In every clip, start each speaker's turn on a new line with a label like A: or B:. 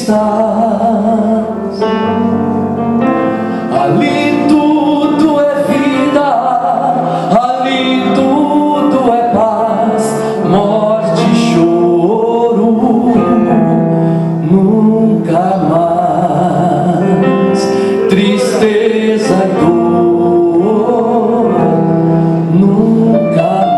A: estás. Ali tudo é vida, ali tudo é paz, morte e choro nunca mais, tristeza e dor nunca mais.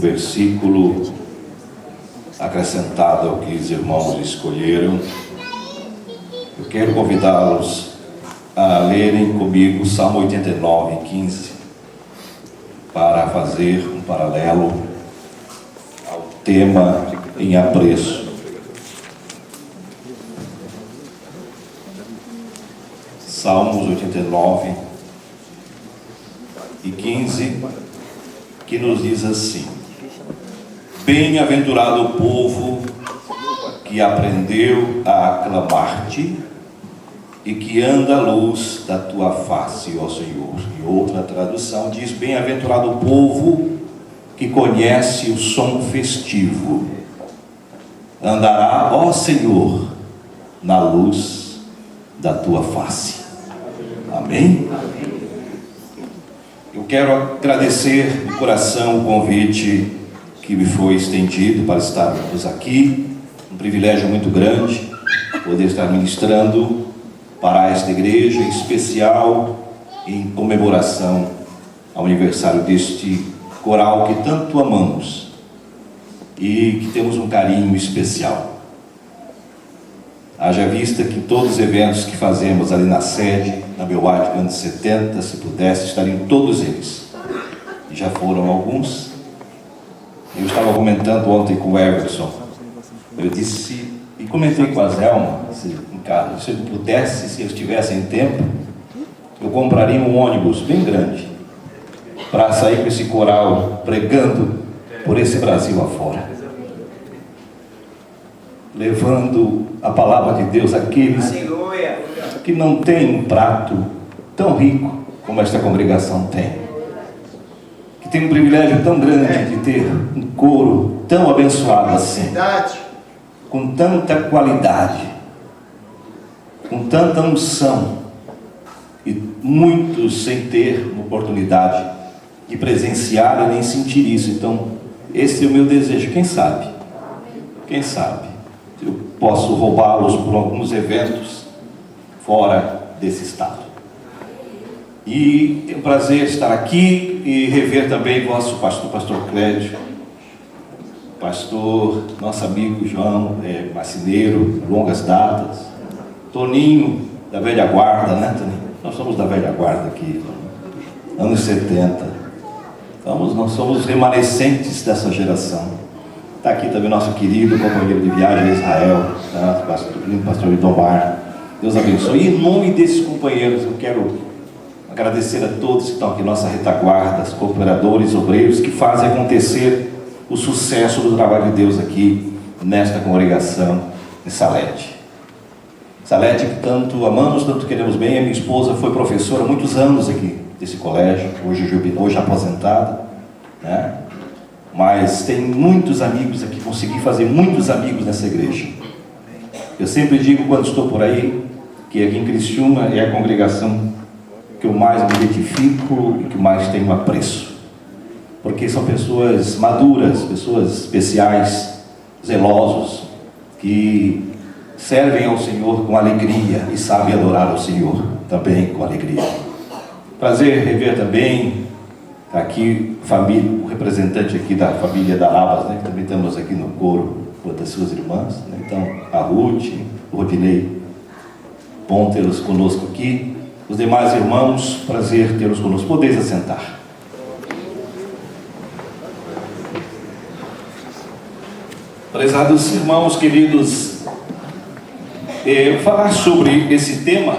B: versículo acrescentado ao que os irmãos escolheram. Eu quero convidá-los a lerem comigo Salmo 89, 15, para fazer um paralelo ao tema em apreço. Salmos 89 e 15, que nos diz assim: Bem-aventurado o povo que aprendeu a aclamar-te e que anda à luz da tua face, ó Senhor. E outra tradução diz: Bem-aventurado o povo que conhece o som festivo, andará, ó Senhor, na luz da tua face. Amém? Eu quero agradecer de coração o convite que me foi estendido para estarmos aqui. Um privilégio muito grande poder estar ministrando para esta igreja, em especial em comemoração ao aniversário deste coral que tanto amamos e que temos um carinho especial. Haja vista que todos os eventos que fazemos ali na sede, na Belwade, anos 70, se pudesse, estariam todos eles. E já foram alguns. Eu estava comentando ontem com o Everson. Eu disse, e comentei com a Zelma, se eu pudesse, se eles tivessem tempo, eu compraria um ônibus bem grande para sair com esse coral pregando por esse Brasil afora, levando a palavra de Deus àqueles que não têm um prato tão rico como esta congregação tem, que tem um privilégio tão grande de ter um coro tão abençoado assim, com tanta qualidade, com tanta unção, e muitos sem ter uma oportunidade de presenciar e nem sentir isso. Então esse é o meu desejo. Quem sabe eu posso roubá-los por alguns eventos fora desse estado. E é um prazer estar aqui e rever também vosso pastor Clédio, pastor, nosso amigo João Marcineiro, longas datas, Toninho, da velha guarda, né, Toninho? Nós somos da velha guarda aqui, anos 70. Nós somos remanescentes dessa geração. Está aqui também nosso querido companheiro de viagem Israel, tá? Pastor Idomar. Deus abençoe. E em nome desses companheiros, eu quero agradecer a todos que estão aqui, nossa retaguarda, os cooperadores, obreiros, que fazem acontecer o sucesso do trabalho de Deus aqui, nesta congregação em Salete. Salete, que tanto amamos, tanto queremos bem. A minha esposa foi professora há muitos anos aqui desse colégio, hoje aposentada, né? Mas tem muitos amigos aqui, consegui fazer muitos amigos nessa igreja. Eu sempre digo, quando estou por aí, que aqui em Criciúma é a congregação que eu mais me identifico e que mais tenho apreço, porque são pessoas maduras, pessoas especiais, zelosos, que servem ao Senhor com alegria e sabem adorar ao Senhor também com alegria. Prazer rever também aqui o representante aqui da família da Arabas, né, que também estamos aqui no coro, uma das suas irmãs, né? Então a Ruth, o Rodinei, bom tê-los conosco aqui. Os demais irmãos, prazer tê-los conosco. Podeis assentar. Prezados irmãos queridos, falar sobre esse tema,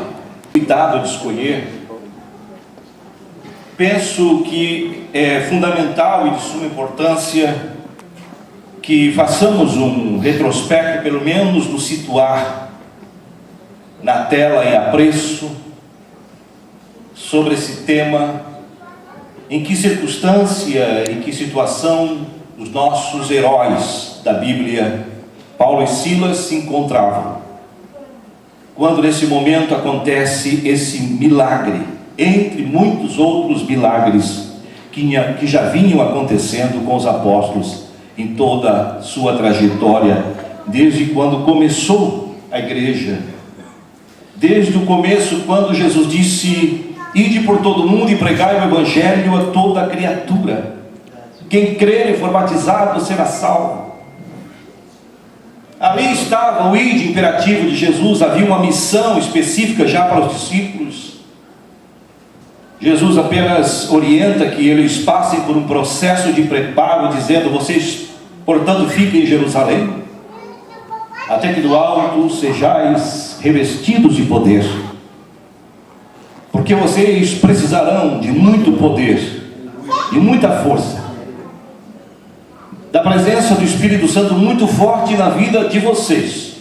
B: cuidado de escolher, penso que é fundamental e de suma importância que façamos um retrospecto, pelo menos nos situar na tela em apreço sobre esse tema, em que circunstância, em que situação os nossos heróis da Bíblia, Paulo e Silas, se encontravam, quando nesse momento acontece esse milagre, entre muitos outros milagres que já vinham acontecendo com os apóstolos em toda a sua trajetória, desde quando começou a igreja, desde o começo, quando Jesus disse: ide por todo mundo e pregai o evangelho a toda criatura. Quem crer e for batizado será salvo. Ali estava o ide imperativo de Jesus, havia uma missão específica já para os discípulos. Jesus apenas orienta que eles passem por um processo de preparo, dizendo: vocês, portanto, fiquem em Jerusalém, até que do alto sejais revestidos de poder, porque vocês precisarão de muito poder, de muita força, da presença do Espírito Santo muito forte na vida de vocês,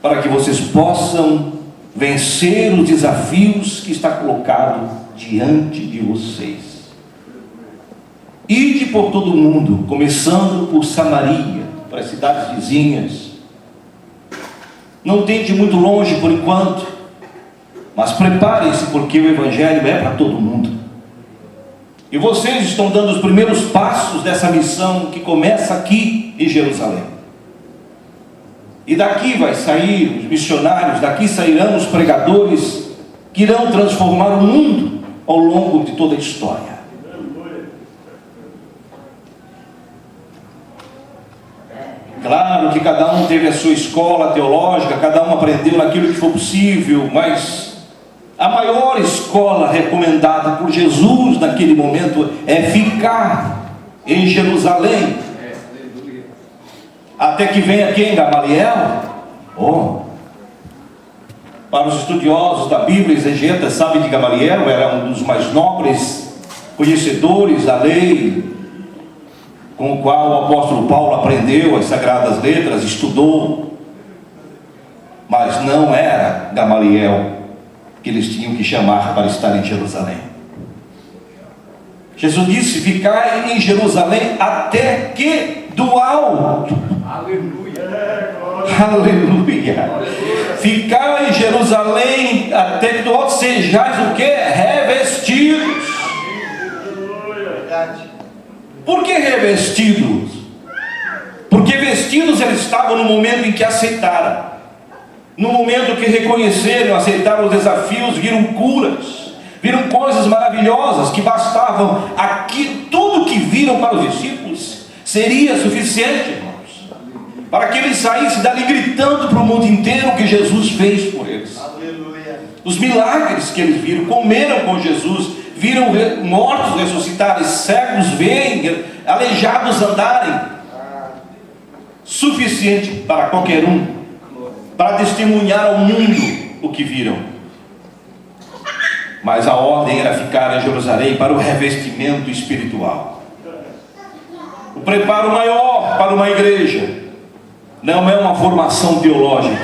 B: para que vocês possam vencer os desafios que está colocado diante de vocês. Ide por todo o mundo, começando por Samaria, para as cidades vizinhas. Não tente muito longe por enquanto, mas preparem-se, porque o Evangelho é para todo mundo. E vocês estão dando os primeiros passos dessa missão que começa aqui em Jerusalém. E daqui vai sair os missionários, daqui sairão os pregadores que irão transformar o mundo ao longo de toda a história. Claro que cada um teve a sua escola teológica, cada um aprendeu naquilo que foi possível, mas a maior escola recomendada por Jesus naquele momento é ficar em Jerusalém, até que venha quem? Gamaliel? Para os estudiosos da Bíblia, exegetas, sabem que Gamaliel era um dos mais nobres conhecedores da lei, com o qual o apóstolo Paulo aprendeu as sagradas letras, estudou, mas não era Gamaliel que eles tinham que chamar para estar em Jerusalém. Jesus disse: ficai em Jerusalém até que do alto. Aleluia. Ficai em Jerusalém até que do alto sejais o que? Revestidos. Por que revestidos? Porque vestidos eles estavam no momento em que aceitaram. No momento que reconheceram, aceitaram os desafios, viram curas, viram coisas maravilhosas que bastavam. Aqui, tudo que viram para os discípulos seria suficiente, irmãos, para que eles saíssem dali gritando para o mundo inteiro o que Jesus fez por eles. Aleluia. Os milagres que eles viram, comeram com Jesus, viram mortos ressuscitarem, cegos verem, aleijados andarem. Suficiente para qualquer um, para testemunhar ao mundo o que viram. Mas a ordem era ficar em Jerusalém para o revestimento espiritual. O preparo maior para uma igreja não é uma formação teológica.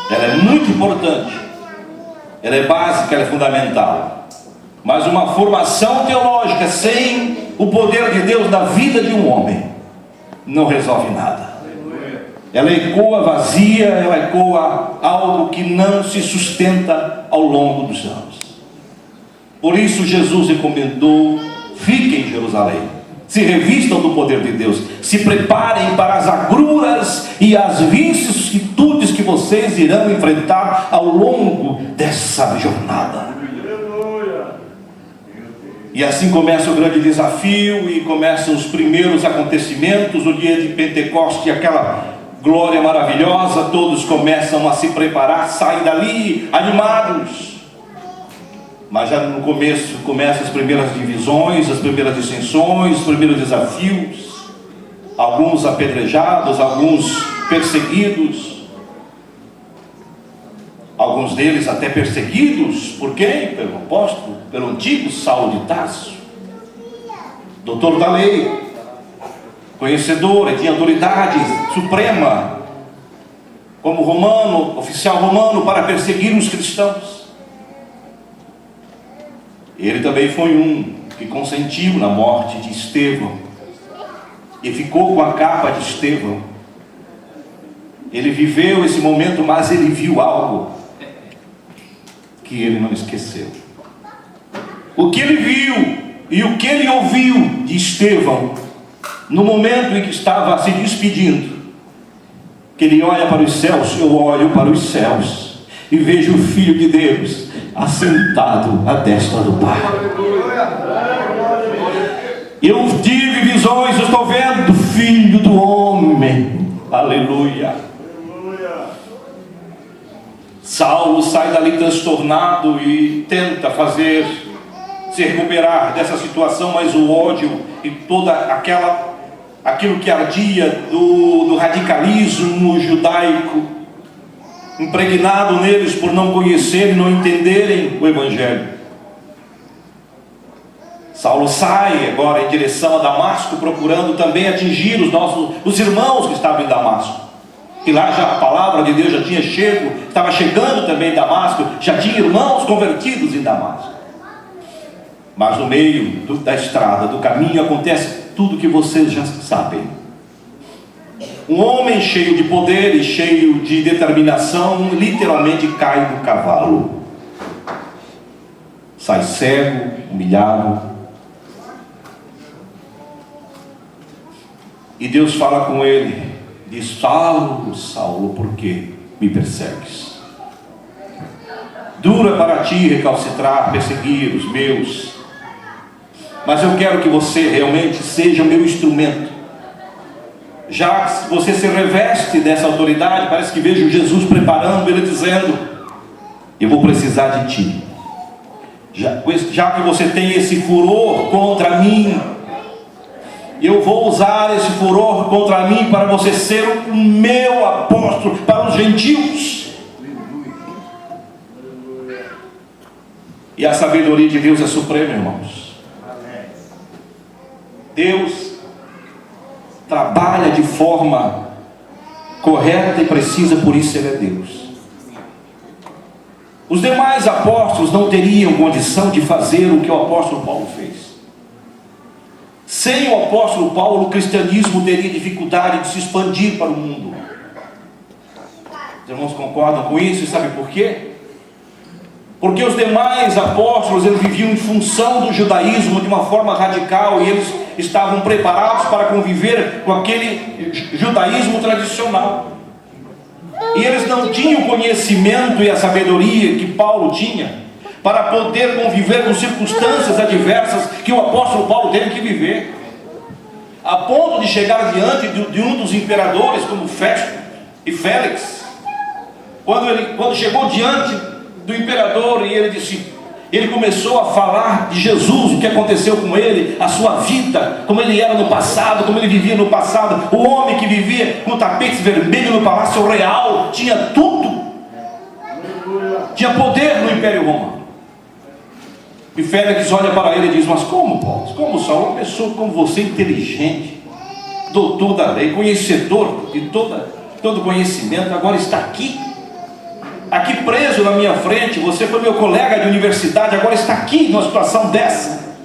B: Ela é muito importante, ela é básica, ela é fundamental. Mas uma formação teológica sem o poder de Deus na vida de um homem não resolve nada. Ela ecoa vazia, ela ecoa algo que não se sustenta ao longo dos anos. Por isso Jesus recomendou: fiquem em Jerusalém, se revistam do poder de Deus, se preparem para as agruras e as vicissitudes que vocês irão enfrentar ao longo dessa jornada. E assim começa o grande desafio, e começam os primeiros acontecimentos, o dia de Pentecoste, aquela glória maravilhosa. Todos começam a se preparar, saem dali animados. Mas já no começo começam as primeiras divisões, as primeiras dissensões, os primeiros desafios. Alguns apedrejados, alguns perseguidos, alguns deles até perseguidos. Por quem? Pelo apóstolo, pelo antigo Saulo de Tarso, doutor da lei, conhecedor, tinha autoridade suprema como romano, oficial romano, para perseguir os cristãos. Ele também foi um que consentiu na morte de Estevão e ficou com a capa de Estevão. Ele viveu esse momento, mas ele viu algo que ele não esqueceu. O que ele viu e o que ele ouviu de Estevão no momento em que estava se despedindo, que ele olha para os céus: eu olho para os céus e vejo o Filho de Deus assentado à destra do Pai. Eu tive visões, eu estou vendo o Filho do Homem. Aleluia. Saulo sai dali transtornado e tenta se recuperar dessa situação, mas o ódio e toda aquilo que ardia do radicalismo judaico, impregnado neles por não conhecerem, não entenderem o Evangelho. Saulo sai agora em direção a Damasco, procurando também atingir os irmãos que estavam em Damasco. E lá já a palavra de Deus já tinha estava chegando também em Damasco, já tinha irmãos convertidos em Damasco. Mas no meio da estrada, do caminho, acontece tudo que vocês já sabem. Um homem cheio de poder e cheio de determinação, literalmente cai do cavalo. Sai cego, humilhado. E Deus fala com ele, diz: Saulo, Saulo, por que me persegues? Dura para ti recalcitrar, perseguir os meus, mas eu quero que você realmente seja o meu instrumento. Já que você se reveste dessa autoridade, parece que vejo Jesus preparando, ele dizendo: eu vou precisar de ti. Já que você tem esse furor contra mim, eu vou usar esse furor contra mim para você ser o meu apóstolo para os gentios. E a sabedoria de Deus é suprema, irmãos. Deus trabalha de forma correta e precisa, por isso Ele é Deus. Os demais apóstolos não teriam condição de fazer o que o apóstolo Paulo fez. Sem o apóstolo Paulo, o cristianismo teria dificuldade de se expandir para o mundo. Os irmãos concordam com isso? E sabe por quê? Porque os demais apóstolos, eles viviam em função do judaísmo de uma forma radical, e eles estavam preparados para conviver com aquele judaísmo tradicional. E eles não tinham o conhecimento e a sabedoria que Paulo tinha para poder conviver com circunstâncias adversas que o apóstolo Paulo teve que viver, a ponto de chegar diante de um dos imperadores, como Festo e Félix. Quando chegou diante do imperador, e ele começou a falar de Jesus, o que aconteceu com ele, a sua vida, como ele era no passado, como ele vivia no passado. O homem que vivia com tapetes vermelhos no palácio real, tinha tudo, tinha poder no Império Romano. E Félix olha para ele e diz: mas como, Paulo? Como, Saulo? Uma pessoa como você, inteligente, doutor da lei, conhecedor de todo conhecimento, agora está aqui preso na minha frente. Você foi meu colega de universidade, agora está aqui numa situação dessa.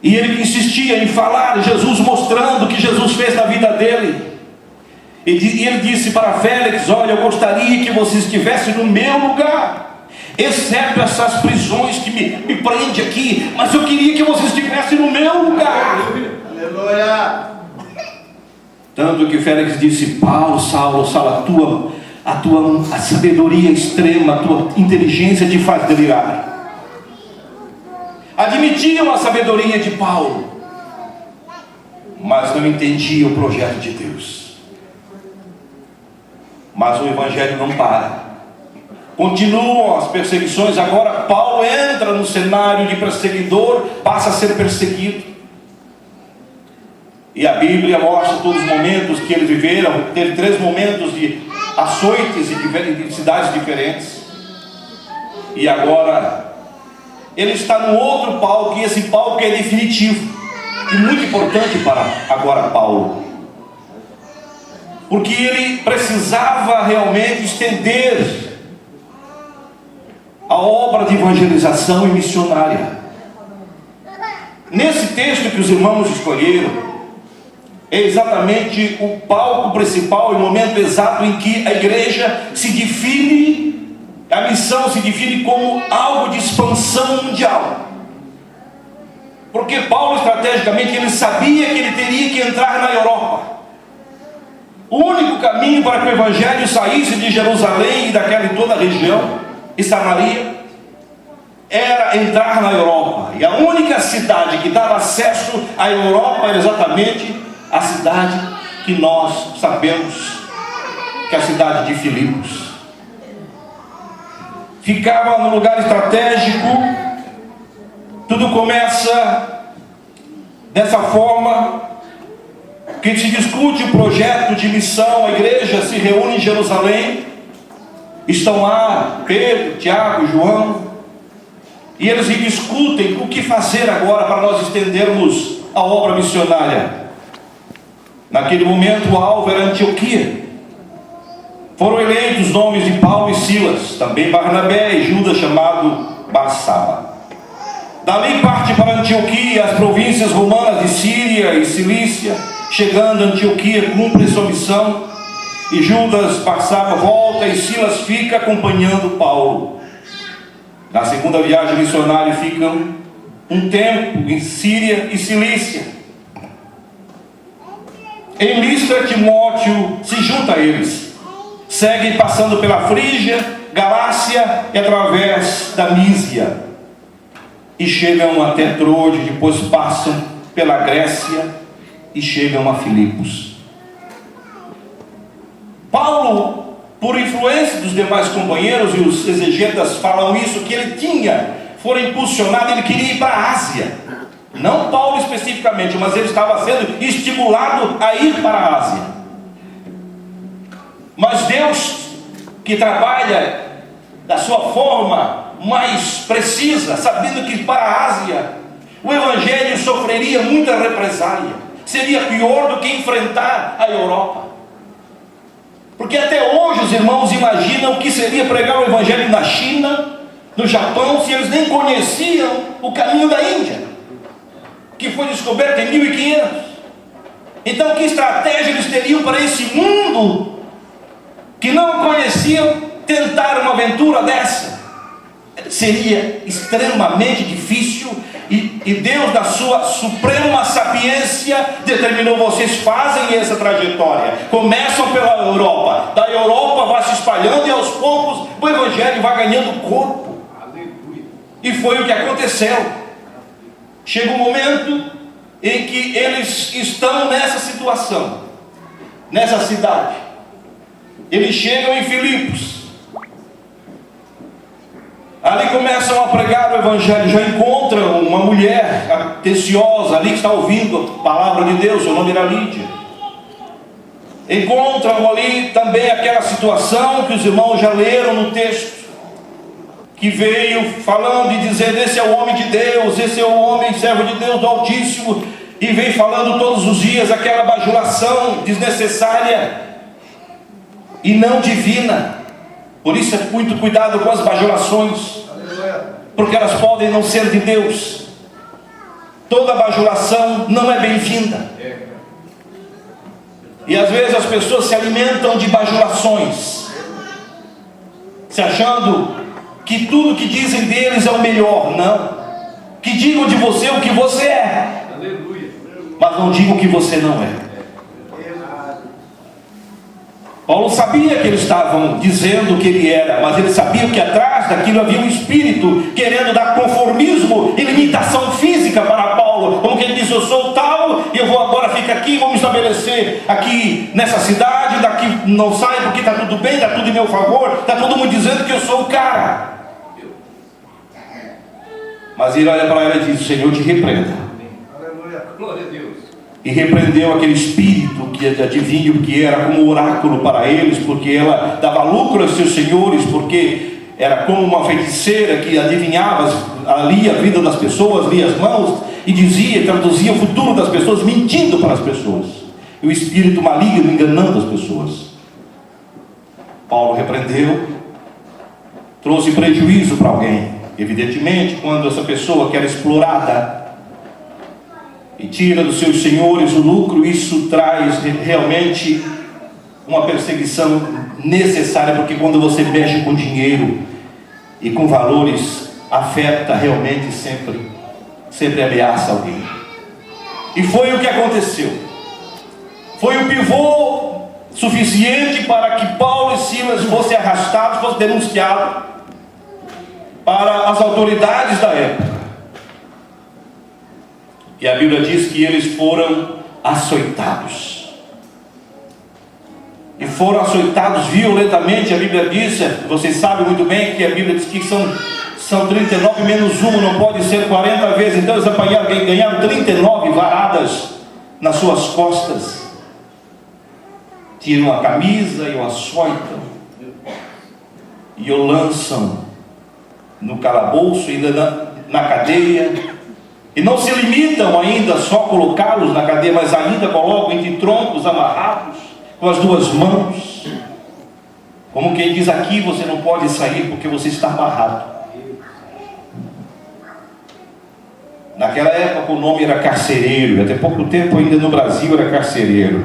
B: E ele insistia em falar de Jesus, mostrando o que Jesus fez na vida dele. E ele disse para Félix: olha, eu gostaria que você estivesse no meu lugar, exceto essas prisões que me prendem aqui, mas eu queria que você estivesse no meu lugar. Aleluia. Tanto que Félix disse: Paulo, Saulo, a sabedoria extrema, a tua inteligência te faz delirar. Admitiam a sabedoria de Paulo, mas não entendiam o projeto de Deus. Mas o evangelho não para. Continuam as perseguições. Agora Paulo entra no cenário de perseguidor, passa a ser perseguido. E a Bíblia mostra todos os momentos que eles viveram. Teve 3 momentos de açoites em cidades diferentes. E agora ele está no outro palco, e esse palco é definitivo e muito importante para agora Paulo, porque ele precisava realmente estender a obra de evangelização e missionária. Nesse texto que os irmãos escolheram, é exatamente o palco principal e o momento exato em que a igreja se define, a missão se define como algo de expansão mundial. Porque Paulo, estrategicamente, ele sabia que ele teria que entrar na Europa. O único caminho para que o evangelho saísse de Jerusalém e daquela e toda a região, e Samaria, era entrar na Europa. E a única cidade que dava acesso à Europa era exatamente a cidade que nós sabemos, que é a cidade de Filipos. Ficava num lugar estratégico. Tudo começa dessa forma, que se discute o projeto de missão. A igreja se reúne em Jerusalém. Estão lá Pedro, Tiago, João, e eles discutem o que fazer agora para nós estendermos a obra missionária. Naquele momento o alvo era Antioquia. Foram eleitos os nomes de Paulo e Silas, também Barnabé e Judas chamado Barsaba. Dali parte para Antioquia, as províncias romanas de Síria e Cilícia. Chegando a Antioquia, cumpre sua missão, e Judas Barsaba volta e Silas fica acompanhando Paulo. Na segunda viagem missionária ficam um tempo em Síria e Cilícia. Em Listra, Timóteo se junta a eles. Segue passando pela Frígia, Galácia e através da Mísia. E chegam até Troade, depois passam pela Grécia e chegam a Filipos. Paulo, por influência dos demais companheiros, e os exegetas falam isso, que ele foi impulsionado, ele queria ir para a Ásia. Não Paulo especificamente, mas ele estava sendo estimulado a ir para a Ásia. Mas Deus, que trabalha da sua forma mais precisa, sabendo que para a Ásia o Evangelho sofreria muita represália, seria pior do que enfrentar a Europa. Porque até hoje os irmãos imaginam o que seria pregar o Evangelho na China, no Japão, se eles nem conheciam o caminho da Índia, que foi descoberto em 1500. Então que estratégia eles teriam para esse mundo que não conheciam tentar uma aventura dessa? Seria extremamente difícil, e Deus, na sua suprema sapiência, determinou: vocês fazem essa trajetória, começam pela Europa, da Europa vai se espalhando, e aos poucos o Evangelho vai ganhando corpo. Aleluia. E foi o que aconteceu. Chega um momento em que eles estão nessa situação, nessa cidade. Eles chegam em Filipos. Ali começam a pregar o Evangelho. Já encontram uma mulher atenciosa ali que está ouvindo a palavra de Deus. Seu nome era Lídia. Encontram ali também aquela situação que os irmãos já leram no texto, que veio falando e dizendo: esse é o homem de Deus, esse é o homem servo de Deus do Altíssimo. E vem falando todos os dias aquela bajulação desnecessária e não divina. Por isso é muito cuidado com as bajulações, porque elas podem não ser de Deus. Toda bajulação não é bem-vinda. E às vezes as pessoas se alimentam de bajulações, se achando que tudo que dizem deles é o melhor. Não. Que digam de você o que você é, mas não digam o que você não é. Paulo sabia que eles estavam dizendo o que ele era, mas ele sabia que atrás daquilo havia um espírito querendo dar conformismo e limitação física para Paulo. Como que ele diz: eu sou tal, e eu vou agora ficar aqui, vou me estabelecer aqui nessa cidade, daqui não saio porque está tudo bem, está tudo em meu favor, está todo mundo dizendo que eu sou o cara. Mas ele olha para ela e diz: o Senhor te repreenda. Aleluia, glória a Deus. E repreendeu aquele espírito que adivinho, que era como um oráculo para eles, porque ela dava lucro aos seus senhores, porque era como uma feiticeira que adivinhava ali a vida das pessoas, lia as mãos e dizia, traduzia o futuro das pessoas, mentindo para as pessoas. E o espírito maligno enganando as pessoas. Paulo repreendeu, trouxe prejuízo para alguém. Evidentemente, quando essa pessoa que era explorada e tira dos seus senhores o lucro, isso traz realmente uma perseguição necessária, porque quando você mexe com dinheiro e com valores, afeta realmente, sempre ameaça alguém. E foi o que aconteceu. Foi o pivô suficiente para que Paulo e Silas fossem arrastados, fossem denunciados, para as autoridades da época. E a Bíblia diz que eles foram açoitados. E foram açoitados violentamente. A Bíblia diz, vocês sabem muito bem que a Bíblia diz que são 39 menos 1, não pode ser 40 vezes. Então eles ganharam 39 varadas nas suas costas. Tiram a camisa e o açoitam. E o lançam no calabouço, ainda na cadeia. E não se limitam ainda só a colocá-los na cadeia, mas ainda colocam entre troncos amarrados, com as duas mãos. Como quem diz, aqui você não pode sair porque você está amarrado. Naquela época o nome era carcereiro, e até pouco tempo ainda no Brasil era carcereiro.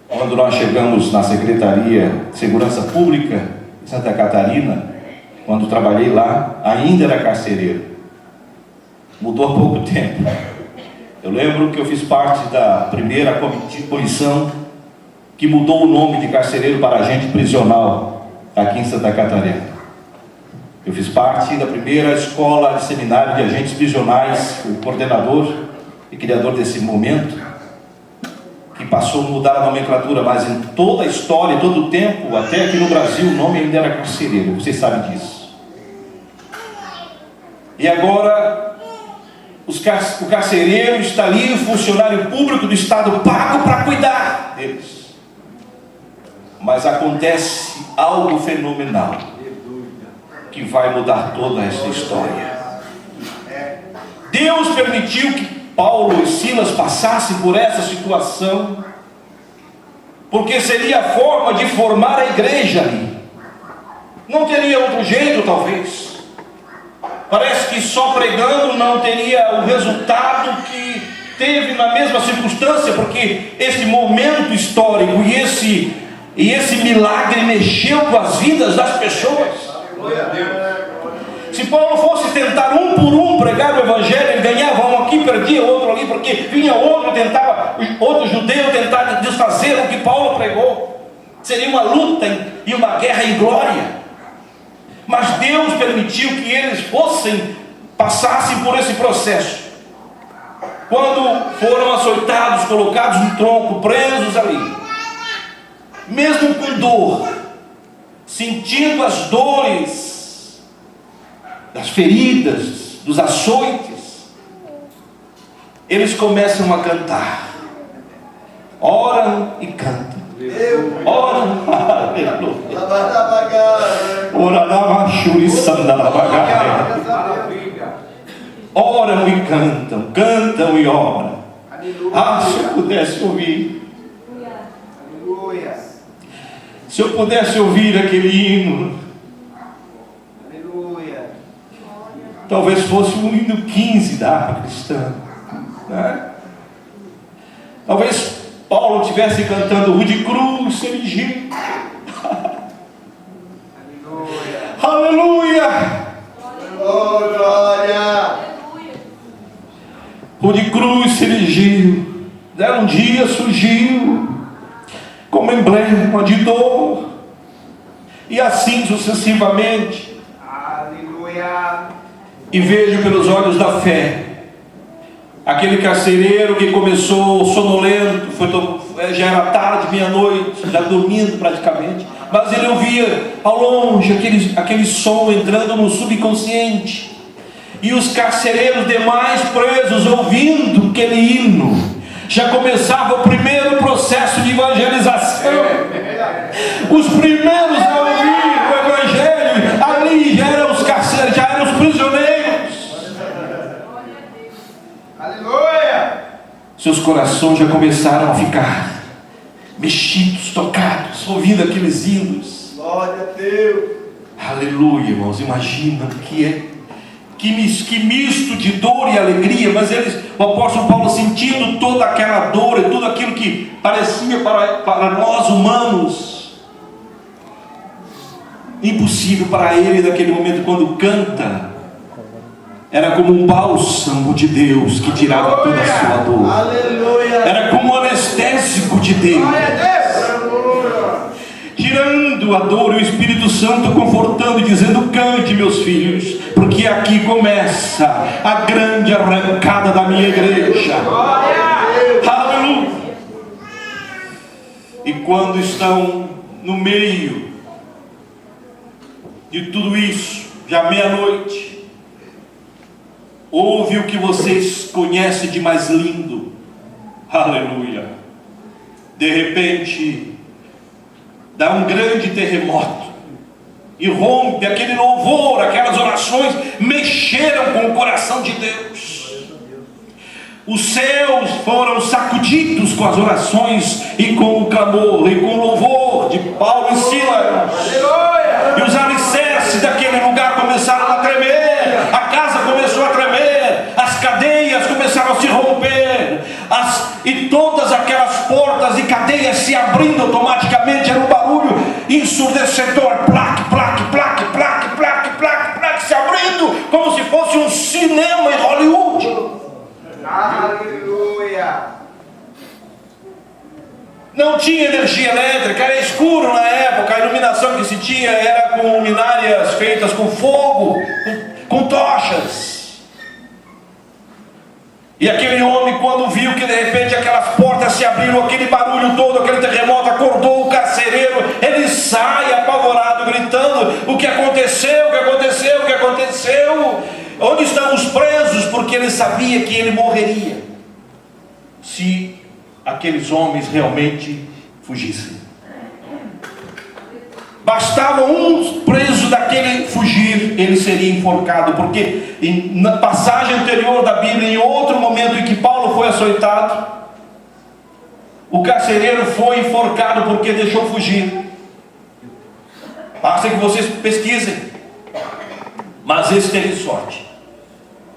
B: Quando nós chegamos na Secretaria de Segurança Pública de Santa Catarina, quando trabalhei lá, ainda era carcereiro. Mudou há pouco tempo. Eu lembro que eu fiz parte da primeira comissão que mudou o nome de carcereiro para agente prisional aqui em Santa Catarina. Eu fiz parte da primeira escola de seminário de agentes prisionais, o coordenador e criador desse momento, que passou a mudar a nomenclatura, mas em toda a história, todo o tempo, até aqui no Brasil, o nome ainda era carcereiro, vocês sabem disso. E agora, o carcereiro está ali, o funcionário público do Estado, pago para cuidar deles. Mas acontece algo fenomenal, que vai mudar toda essa história. Deus permitiu que Paulo e Silas passassem por essa situação, porque seria a forma de formar a igreja ali. Não teria outro jeito, talvez. Parece que só pregando não teria o resultado que teve na mesma circunstância, porque esse momento histórico e esse milagre mexeu com as vidas das pessoas. Se Paulo fosse tentar um por um pregar o evangelho, ele ganhava um aqui, perdia outro ali, porque vinha outro judeu tentar desfazer o que Paulo pregou. Seria uma luta e uma guerra em glória. Mas Deus permitiu que eles passassem por esse processo. Quando foram açoitados, colocados no tronco, presos ali, mesmo com dor, sentindo as dores das feridas, dos açoites, eles começam a cantar, oram e cantam, oram, oram e cantam, cantam e oram. Ah, se eu pudesse ouvir, se eu pudesse ouvir aquele hino, talvez fosse um hino 15 da harpa cristã, né? Talvez Paulo estivesse cantando Rude Cruz, se erigiu. Aleluia!
C: Oh, glória!
B: Rude Cruz se erigiu. Um dia surgiu como emblema de dor, e assim sucessivamente.
C: Aleluia!
B: E vejo pelos olhos da fé aquele carcereiro que começou sonolento, já era tarde, meia-noite, já dormindo praticamente, mas ele ouvia ao longe aquele som entrando no subconsciente, e os carcereiros demais presos ouvindo aquele hino. Já começava o primeiro processo de evangelização. Os primeiros a ouvir o evangelho ali já eram os carcereiros, já eram os prisioneiros.
C: Aleluia!
B: Seus corações já começaram a ficar mexidos, tocados, ouvindo aqueles hinos.
C: Glória a Deus!
B: Aleluia, irmãos. Imagina que misto de dor e alegria, mas o apóstolo Paulo sentindo toda aquela dor e tudo aquilo que parecia para nós humanos impossível, para ele naquele momento, quando canta, era como um bálsamo de Deus que tirava toda a sua dor.
C: Aleluia!
B: Era como um anestésico de Deus.
C: Glória a Deus!
B: tirando a dor, e o Espírito Santo confortando, dizendo: cante, meus filhos, porque aqui começa a grande arrancada da minha igreja. Aleluia! E quando estão no meio de tudo isso, já meia-noite, ouve o que vocês conhecem de mais lindo. Aleluia! De repente dá um grande terremoto e rompe aquele louvor, aquelas orações mexeram com o coração de Deus. Os céus foram sacudidos com as orações e com o clamor e com o louvor de Paulo e Silas. E os alicerces daquele lugar começaram a tremer, a casa começou a tremer, as cadeias começaram a se romper, e todas aquelas portas e cadeias se abrindo automaticamente. Era um barulho ensurdecedor, plaque, plaque, plaque, plaque, plaque, plaque, plaque, se abrindo como se fosse um cinema em Hollywood.
C: Aleluia.
B: Não tinha energia elétrica, era escuro na época, a iluminação que se tinha era com luminárias feitas com fogo, com tochas. E aquele homem, quando viu que de repente aquelas portas se abriram, aquele barulho todo, aquele terremoto, acordou o carcereiro. Ele sai apavorado, gritando: o que aconteceu, o que aconteceu, o que aconteceu? Onde estão os presos? Porque ele sabia que ele morreria se aqueles homens realmente fugissem. Bastava um preso daquele fugir, ele seria enforcado, porque na passagem anterior da Bíblia, em outro momento em que Paulo foi açoitado, o carcereiro foi enforcado porque deixou fugir. Basta que vocês pesquisem. Mas esse teve sorte.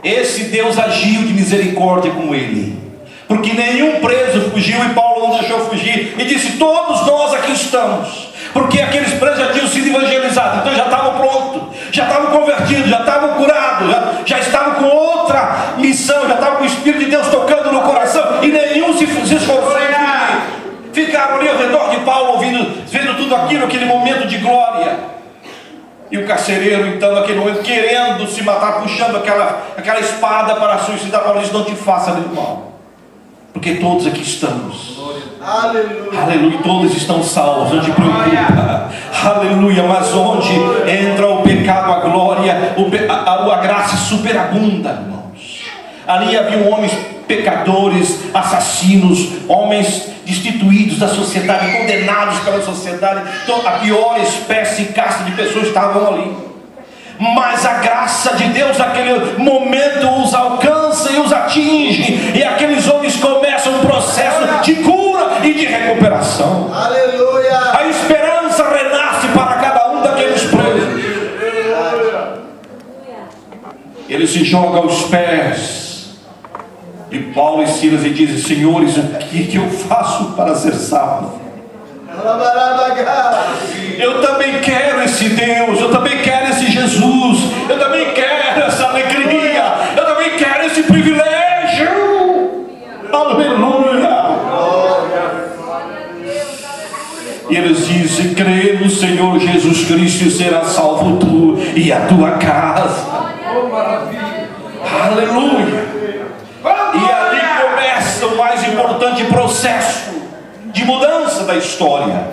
B: Esse Deus agiu de misericórdia com ele, porque nenhum preso fugiu e Paulo não deixou fugir, e disse: todos nós aqui estamos. Porque aqueles presos já tinham sido evangelizados, então já estavam prontos, já estavam convertidos, já estavam curados, já estavam com outra missão, já estavam com o Espírito de Deus tocando no coração, e nenhum se esforçou em fugir. Ficaram ali ao redor de Paulo, vendo tudo aquilo, aquele momento de glória. E o carcereiro, então, naquele momento, querendo se matar, puxando aquela espada para suicidar, Paulo disse: não te faça nenhum mal, porque todos aqui estamos.
C: Aleluia.
B: Aleluia, todos estão salvos, não te preocupa. Aleluia, mas onde entra o pecado, a glória, a graça superabunda, irmãos. Ali haviam homens pecadores, assassinos, homens destituídos da sociedade, condenados pela sociedade. Então, a pior espécie e casta de pessoas estavam ali. Mas a graça de Deus naquele momento os alcança e os atinge, e aqueles homens começam um processo de cura e de recuperação.
C: Aleluia.
B: A esperança renasce para cada um daqueles presos. Ele se joga aos pés de Paulo e Silas e diz: senhores, o que eu faço para ser salvo? Eu também quero esse Deus, eu também quero esse Jesus, eu também quero essa alegria, eu também quero esse privilégio. Aleluia. E eles dizem: crê no Senhor Jesus Cristo e será salvo tu e a tua casa. Aleluia. E ali começa o mais importante processo de mudança da história.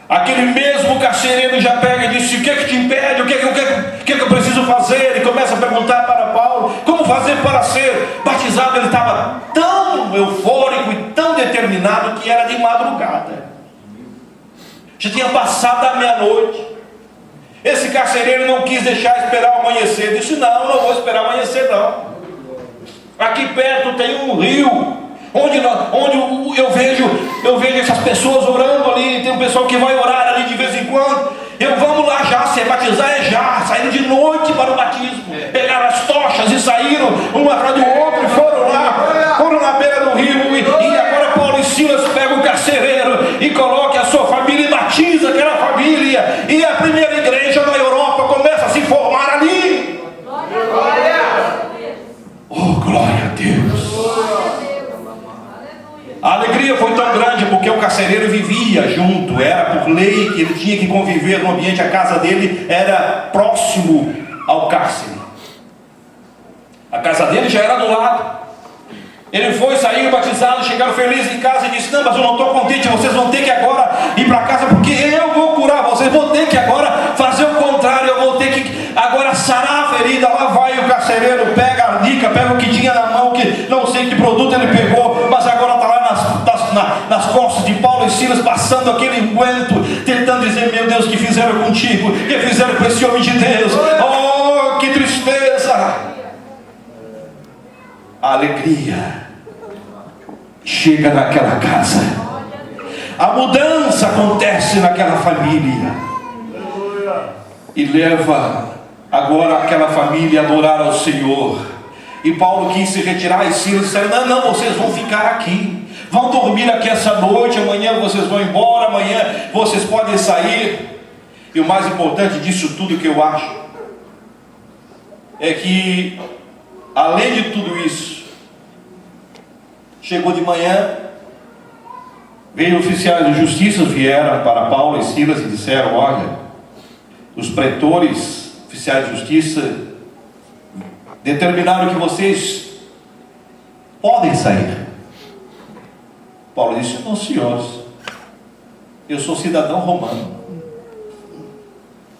B: Aquele mesmo carcereiro já pega e diz: o que é que te impede? O que é que eu preciso fazer? Ele começa a perguntar para Paulo como fazer para ser batizado. Ele estava tão eufórico e tão determinado que era de madrugada, já tinha passado a meia-noite. Esse carcereiro não quis deixar esperar o amanhecer. Disse: não vou esperar amanhecer não. Aqui perto tem um rio onde eu vejo essas pessoas orando ali. Tem um pessoal que vai orar ali de vez em quando. Vamos lá já, se batizar é já. Saíram de noite para o batismo, pegaram as tochas e saíram um atrás do outro e foram na beira do rio. E agora Paulo e Silas pegam o carcereiro e colocam a sua família e batiza aquela família, e a primeira igreja na Europa começa a se formar ali. Oh, glória a Deus. A alegria foi tão grande por porque o carcereiro vivia junto, era por lei que ele tinha que conviver no ambiente, a casa dele era próximo ao cárcere. A casa dele já era do lado. Ele foi, saiu batizado, chegaram felizes em casa e disse: não, mas eu não estou contente, vocês vão ter que agora ir para casa, porque eu vou curar vocês, vou ter que agora fazer o contrário, eu vou ter que agora sarar a ferida. Lá vai o carcereiro, pega a arnica, pega o que tinha na mão, que não sei que produto ele pegou, mas agora está lá nas costas de Paulo e Silas, passando aquele unguento, tentando dizer: meu Deus, que fizeram contigo, que fizeram com esse homem de Deus, oh, que tristeza. A alegria chega naquela casa, a mudança acontece naquela família, e leva agora aquela família a adorar ao Senhor. E Paulo quis se retirar, e Silas disseram: não, vocês vão ficar aqui, vão dormir aqui essa noite, amanhã vocês vão embora, amanhã vocês podem sair. E o mais importante disso tudo, que eu acho, é que além de tudo isso, chegou de manhã, veio oficiais de justiça, vieram para Paulo e Silas e disseram: olha, os pretores, oficiais de justiça, determinaram que vocês podem sair. Paulo disse: não, senhores, eu sou cidadão romano,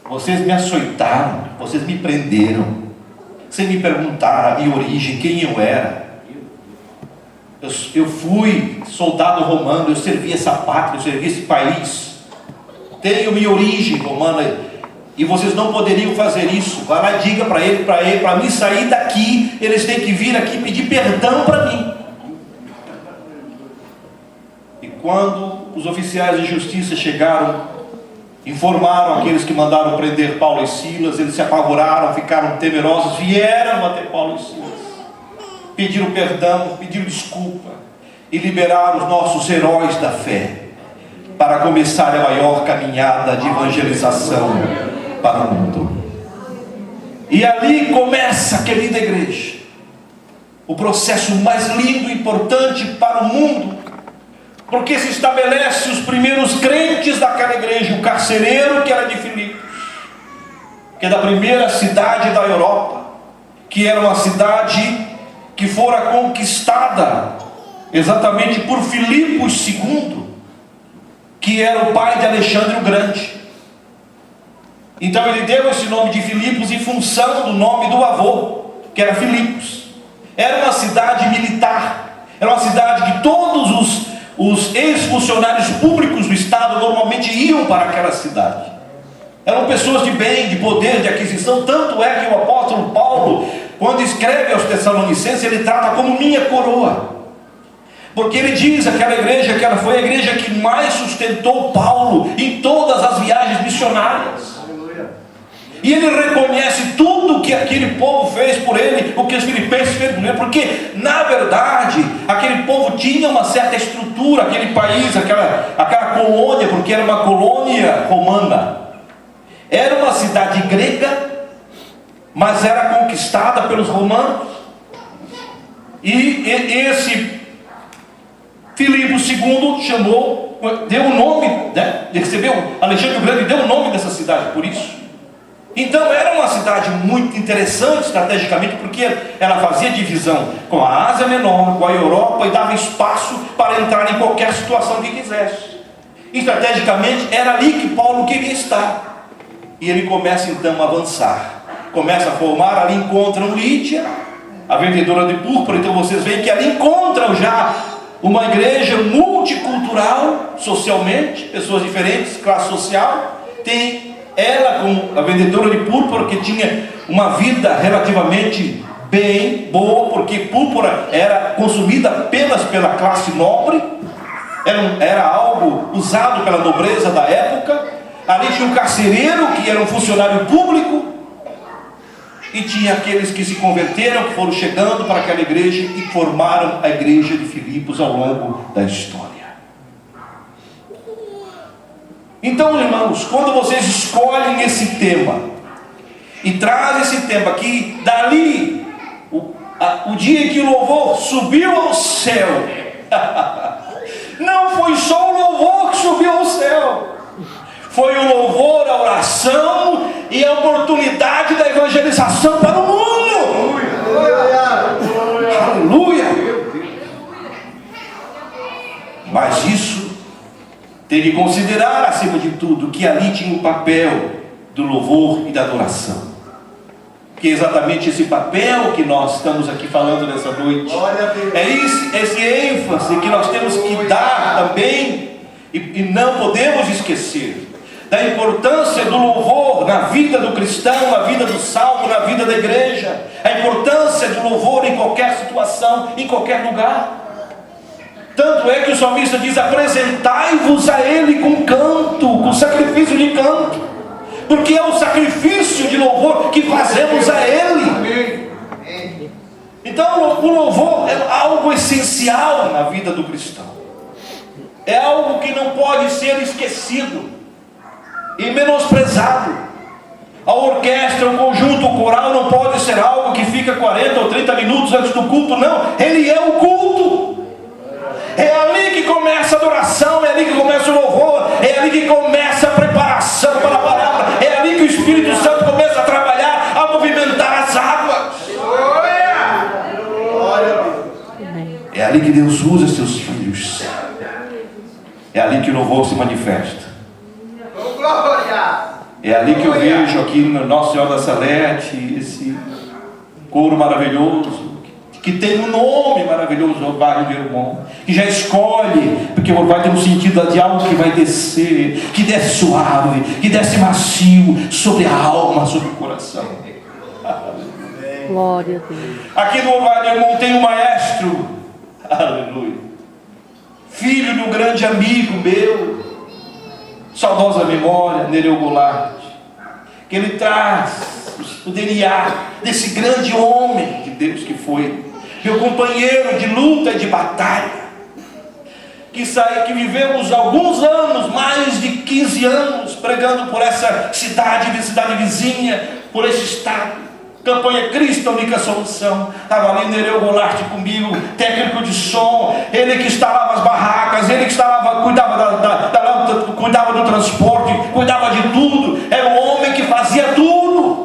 B: vocês me açoitaram, vocês me prenderam, vocês me perguntaram a minha origem, quem eu era. Eu fui soldado romano, eu servi essa pátria, eu servi esse país, tenho minha origem romana, e vocês não poderiam fazer isso. Vai lá e diga para mim sair daqui, eles têm que vir aqui pedir perdão para mim. E quando os oficiais de justiça chegaram, informaram aqueles que mandaram prender Paulo e Silas, eles se apavoraram, ficaram temerosos, vieram até Paulo e Silas, pediram perdão, pediram desculpa e liberaram os nossos heróis da fé para começar a maior caminhada de evangelização para o mundo. E ali começa, querida igreja, o processo mais lindo e importante para o mundo, porque se estabelece os primeiros crentes daquela igreja, o carcereiro, que era de Filipos, que é da primeira cidade da Europa, que era uma cidade que fora conquistada exatamente por Filipos II, que era o pai de Alexandre o Grande. Então ele deu esse nome de Filipos em função do nome do avô, que era Filipos. Era uma cidade militar, era uma cidade que todos os ex-funcionários públicos do Estado normalmente iam para aquela cidade. Eram pessoas de bem, de poder, de aquisição. Tanto é que o apóstolo Paulo, quando escreve aos Tessalonicenses, ele trata como minha coroa, porque ele diz aquela igreja que ela foi a igreja que mais sustentou Paulo em todas as viagens missionárias. E ele reconhece tudo que aquele povo fez por ele, o que os filipenses fez por ele, porque na verdade aquele povo tinha uma certa estrutura, aquele país, aquela colônia, porque era uma colônia romana, era uma cidade grega, mas era conquistada pelos romanos. E esse Filipos II deu o nome, né? Recebeu Alexandre o Grande, deu o nome dessa cidade por isso. Então era uma cidade muito interessante estrategicamente, porque ela fazia divisão com a Ásia Menor, com a Europa, e dava espaço para entrar em qualquer situação que quisesse. Estrategicamente era ali que Paulo queria estar. E ele começa então a avançar, começa a formar. Ali encontram Lídia, a vendedora de púrpura. Então vocês veem que ali encontram já uma igreja multicultural, socialmente, pessoas diferentes, classe social. Tem ela com a vendedora de púrpura, que tinha uma vida relativamente bem boa, porque púrpura era consumida apenas pela classe nobre, era algo usado pela nobreza da época. Ali tinha um carcereiro, que era um funcionário público, e tinha aqueles que se converteram, que foram chegando para aquela igreja e formaram a igreja de Filipos ao longo da história. Então, irmãos, quando vocês escolhem esse tema e trazem esse tema aqui, dali, o dia em que o louvor subiu ao céu, não foi só o céu. Foi o louvor, a oração e a oportunidade da evangelização para o mundo. Aleluia. Mas isso tem que considerar, acima de tudo, que ali tinha o papel do louvor e da adoração. Que é exatamente esse papel que nós estamos aqui falando nessa noite. É esse ênfase que nós temos que dar também, e não podemos esquecer da importância do louvor na vida do cristão, na vida do salvo, na vida da igreja. A importância do louvor em qualquer situação, em qualquer lugar. Tanto é que o salmista diz: apresentai-vos a Ele com canto, com sacrifício de canto, porque é o sacrifício de louvor que fazemos a Ele. Então o louvor é algo essencial na vida do cristão, é algo que não pode ser esquecido e menosprezado. A orquestra, o conjunto coral não pode ser algo que fica 40 ou 30 minutos antes do culto, não. Ele é o culto. É ali que começa a adoração, é ali que começa o louvor, é ali que começa a preparação para a palavra, é ali que o Espírito Santo começa a trabalhar, a movimentar as águas. É ali que Deus usa seus filhos. É ali que o louvor se manifesta. É ali que eu vejo aqui no Nossa Senhora da Salete esse coro maravilhoso, que tem um nome maravilhoso, Orvalho de Hermon, que já escolhe, porque o Orvalho tem um sentido de algo que vai descer, que desce suave, que desce macio sobre a alma, sobre o coração.
D: Glória a Deus.
B: Aqui no Orvalho de Hermon tem um maestro, aleluia, filho de um grande amigo meu, saudosa memória, Nereu Goulart, que ele traz o DNA desse grande homem de Deus que foi meu companheiro de luta e de batalha, que vivemos alguns anos, mais de 15 anos, pregando por essa cidade vizinha, por esse estado. Campanha Cristo, a única solução. Estava ali Nereu Goulart comigo, técnico de som, ele que instalava as barracas, ele que cuidava do transporte, cuidava de tudo. Era um homem que fazia tudo.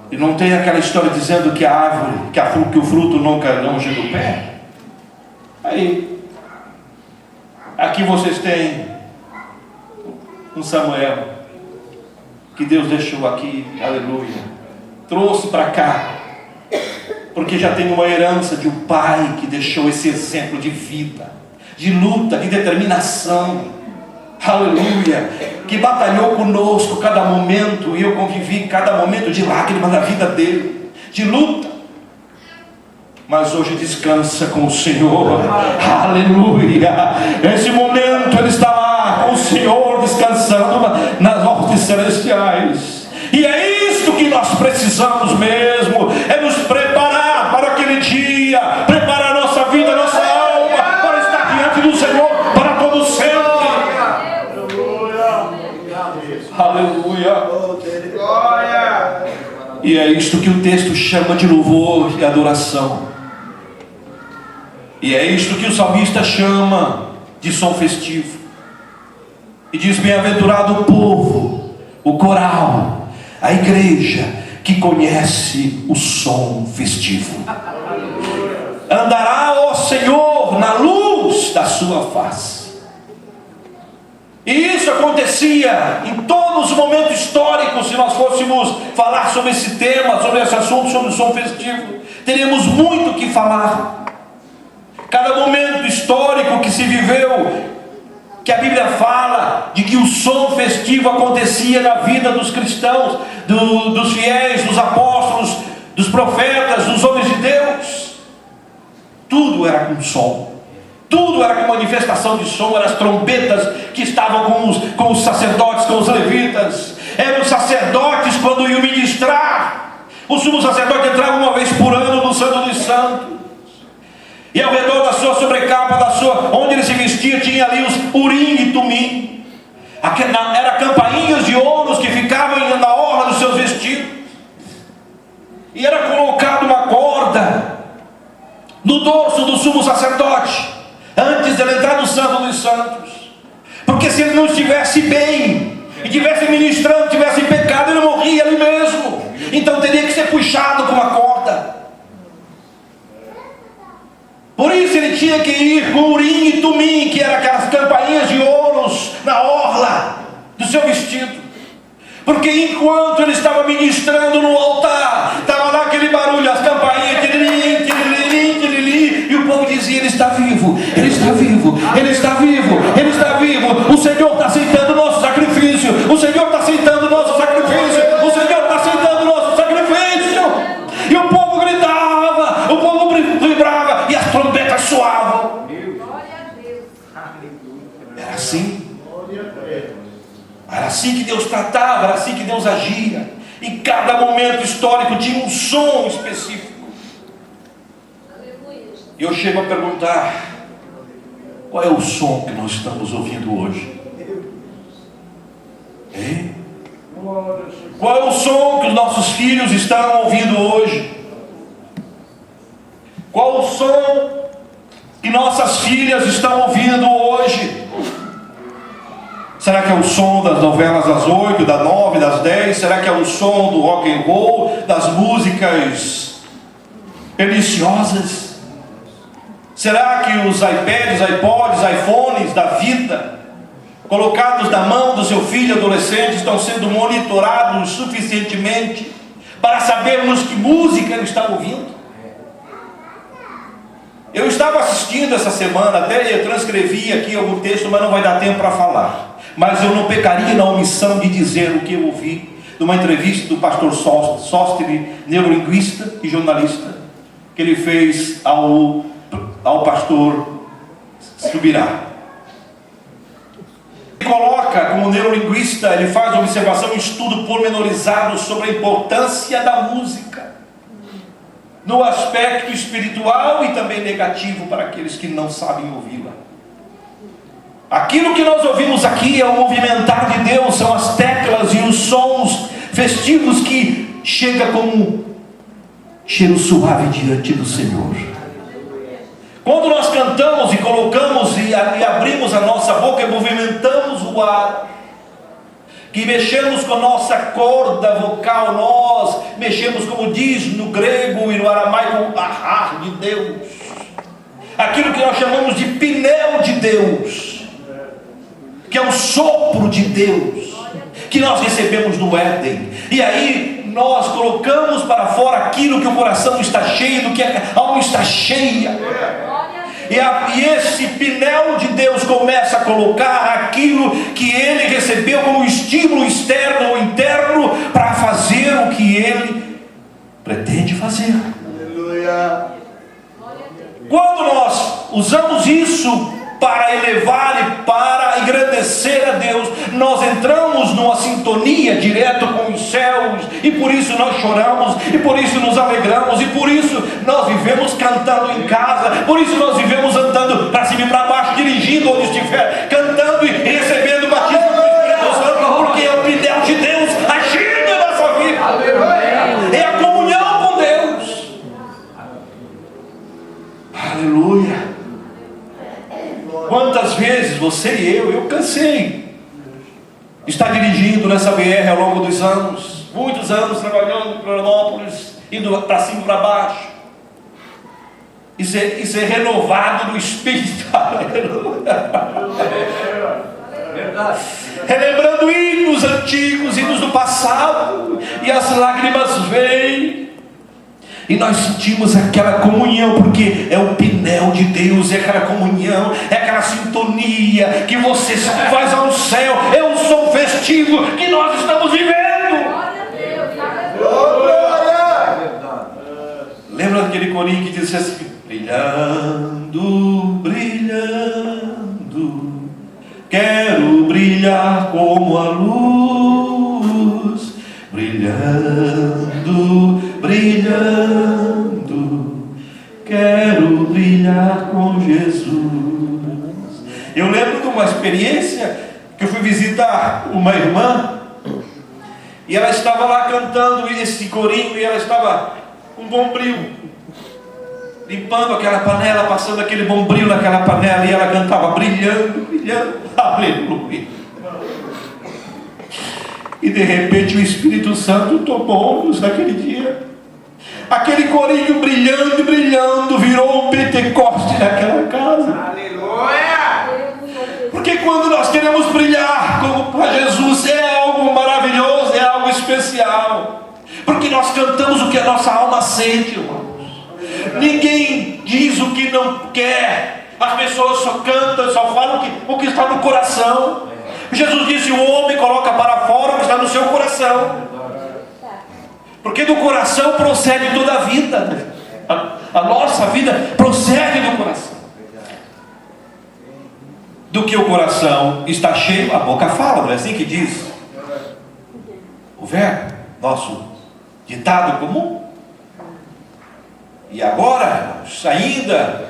B: E não tem aquela história dizendo que a árvore, que o fruto nunca é longe do pé. Aí, aqui vocês têm um Samuel, que Deus deixou aqui, aleluia, trouxe para cá, porque já tem uma herança de um pai que deixou esse exemplo de vida, de luta, de determinação, aleluia, que batalhou conosco cada momento, e eu convivi cada momento de lágrima da vida dele, de luta, mas hoje descansa com o Senhor, aleluia. Nesse momento ele está lá com o Senhor, descansando nas hostes celestiais. E é isto que nós precisamos mesmo, é nos preparar para aquele dia, preparar a nossa vida, a nossa alma, para estar diante do Senhor para todo sempre. Aleluia. E é isto que o texto chama de louvor e adoração. E é isto que o salmista chama de som festivo. E diz: bem-aventurado o povo, o coral, a igreja que conhece o som festivo. Andará, ó Senhor, na luz da sua face. E isso acontecia em todos os momentos históricos. Se nós fôssemos falar sobre esse tema, sobre esse assunto, sobre o som festivo, teríamos muito o que falar. Cada momento histórico que se viveu, que a Bíblia fala de que o som festivo acontecia na vida dos cristãos, dos fiéis, dos apóstolos, dos profetas, dos homens de Deus, tudo era com som, tudo era com manifestação de som. Eram as trombetas que estavam com os sacerdotes, com os levitas. Eram os sacerdotes quando iam ministrar. O sumo sacerdote entrava uma vez por ano no Santo dos Santos, e ao redor da sua sobrecapa, onde ele se vestia, tinha ali os urim e tumim. Era campainhas de ouros que ficavam na orla dos seus vestidos. E era colocado uma corda no dorso do sumo sacerdote, antes dele entrar no Santo dos Santos. Porque se ele não estivesse bem, e estivesse ministrando, estivesse em pecado, ele morria ali mesmo. Então teria que ser puxado com uma corda. Por isso ele tinha que ir com urim e tumim, que eram aquelas campainhas de ouros na orla do seu vestido. Porque enquanto ele estava ministrando no altar, estava lá aquele barulho, as campainhas, tiririm, tiririm, tiririm, e o povo dizia: ele está vivo, ele está vivo, ele está vivo, ele está vivo. O Senhor está aceitando o nosso sacrifício, o Senhor está aceitando o nosso sacrifício, o Senhor está aceitando o nosso sacrifício. E o povo gritava, o povo vibrava, e as trombetas soavam. Era assim. Era assim que Deus tratava, era assim que Deus agia. Em cada momento histórico tinha um som específico. E eu chego a perguntar: qual é o som que nós estamos ouvindo hoje? Hein? Qual é o som que os nossos filhos estão ouvindo hoje? Qual o som que nossas filhas estão ouvindo hoje? Será que é o som das novelas das 8, das 9, das 10? Será que é o som do rock and roll, das músicas deliciosas? Será que os iPads, iPods, iPhones da vida, colocados na mão do seu filho adolescente, estão sendo monitorados suficientemente para sabermos que música ele está ouvindo? Eu estava assistindo essa semana, até eu transcrevi aqui algum texto, mas não vai dar tempo para falar. Mas eu não pecaria na omissão de dizer o que eu ouvi numa entrevista do pastor Sóstene, neurolinguista e jornalista, que ele fez ao pastor Subirá. Ele coloca, como neurolinguista, ele faz uma observação, um estudo pormenorizado sobre a importância da música no aspecto espiritual e também negativo para aqueles que não sabem ouvi-la. Aquilo que nós ouvimos aqui é o movimentar de Deus, são as teclas e os sons festivos que chega como um cheiro suave diante do Senhor. Quando nós cantamos e colocamos e abrimos a nossa boca e movimentamos o ar, que mexemos com a nossa corda vocal, nós mexemos, como diz no grego e no aramaico, o ahar de Deus, aquilo que nós chamamos de pneu de Deus, que é o sopro de Deus, que nós recebemos no Éden. E aí nós colocamos para fora aquilo que o coração está cheio, do que a alma está cheia. E esse pneu de Deus começa a colocar aquilo que ele recebeu como estímulo externo ou interno para fazer o que ele pretende fazer.
C: Aleluia.
B: Quando nós usamos isso para elevar e para engrandecer a Deus, nós entramos numa sintonia direto com os céus, e por isso nós choramos, e por isso nos alegramos, e por isso nós vivemos cantando em casa, por isso nós vivemos andando para cima e para baixo, dirigindo onde estiver, cantando e recebendo o batismo do Espírito Santo, porque é o pneu de Deus agindo em nossa vida, é a comunhão com Deus. Aleluia. Quantas vezes você e eu cansei de estar dirigindo nessa BR ao longo dos anos, muitos anos trabalhando em Florianópolis, indo para cima e para baixo, e ser renovado no Espírito, relembrando hinos antigos, hinos do passado, e as lágrimas vêm. E nós sentimos aquela comunhão, porque é o pneu de Deus, é aquela comunhão, é aquela sintonia que você faz ao céu, é um som festivo que nós estamos vivendo. Lembra daquele corinho que diz assim: brilhando, brilhando, quero brilhar como a luz, brilhando, brilhando, quero brilhar com Jesus. Eu lembro de uma experiência que eu fui visitar uma irmã, e ela estava lá cantando esse corinho, e ela estava com bombril, limpando aquela panela, passando aquele bombril naquela panela, e ela cantava brilhando, brilhando, aleluia. E de repente o Espírito Santo tomou-nos naquele dia. Aquele corinho brilhando, brilhando, virou um Pentecoste naquela casa.
C: Aleluia!
B: Porque quando nós queremos brilhar como para Jesus, é algo maravilhoso, é algo especial. Porque nós cantamos o que a nossa alma sente, irmãos. Ninguém diz o que não quer. As pessoas só cantam, só falam o que está no coração. Jesus disse: o homem coloca para fora o que está no seu coração. Porque do coração procede toda a vida. A nossa vida procede do coração. Do que o coração está cheio, a boca fala, não é assim que diz o verbo, nosso ditado comum. E agora, ainda,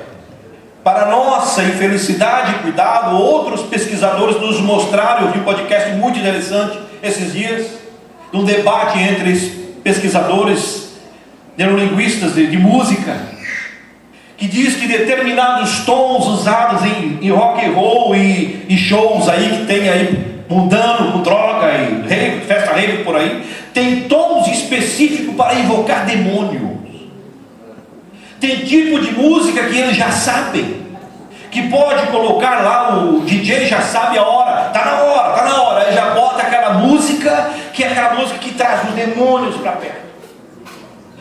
B: para nossa infelicidade, cuidado, outros pesquisadores nos mostraram, eu vi um podcast muito interessante esses dias, de um debate entre pesquisadores neurolinguistas de música, que diz que determinados tons usados em rock and roll e shows aí que tem aí mundano, com droga e rave, festa rave por aí, tem tons específicos para invocar demônios. Tem tipo de música que eles já sabem, que pode colocar lá, o DJ já sabe a hora, tá na hora, aí já bota aquela música, que é aquela música que traz os demônios para perto,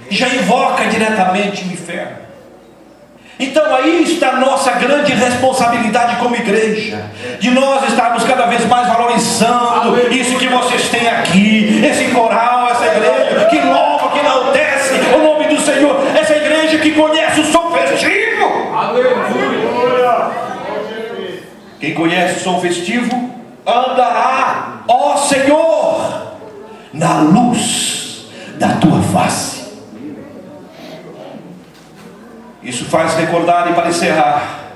B: e já invoca diretamente o inferno. Então aí está a nossa grande responsabilidade como igreja, de nós estarmos cada vez mais valorizando isso que vocês têm aqui, esse coral, essa igreja que louva, que enaltece o nome do Senhor, essa igreja que conhece o som festivo.
C: Aleluia!
B: Quem conhece o som festivo andará, ó Senhor, na luz da tua face. Isso faz recordar, e para encerrar,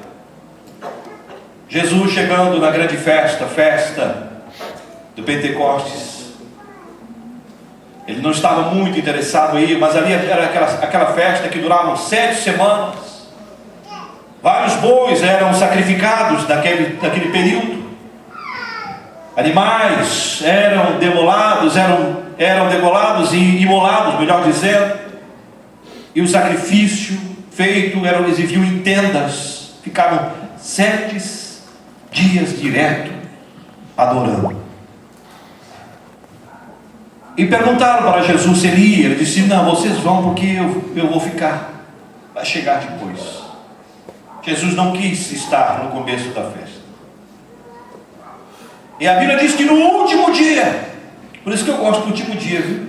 B: Jesus chegando na grande festa do Pentecostes. Ele não estava muito interessado em ir, mas ali era aquela festa que durava 7 semanas. Vários bois eram sacrificados naquele período. Animais eram degolados e imolados, melhor dizendo. E o sacrifício feito, eles viviam em tendas, ficavam 7 dias direto adorando. E perguntaram para Jesus se ele ia. Ele disse: não, vocês vão, porque eu vou ficar, vai chegar depois. Jesus não quis estar no começo da festa. E a Bíblia diz que no último dia, por isso que eu gosto do último dia, viu?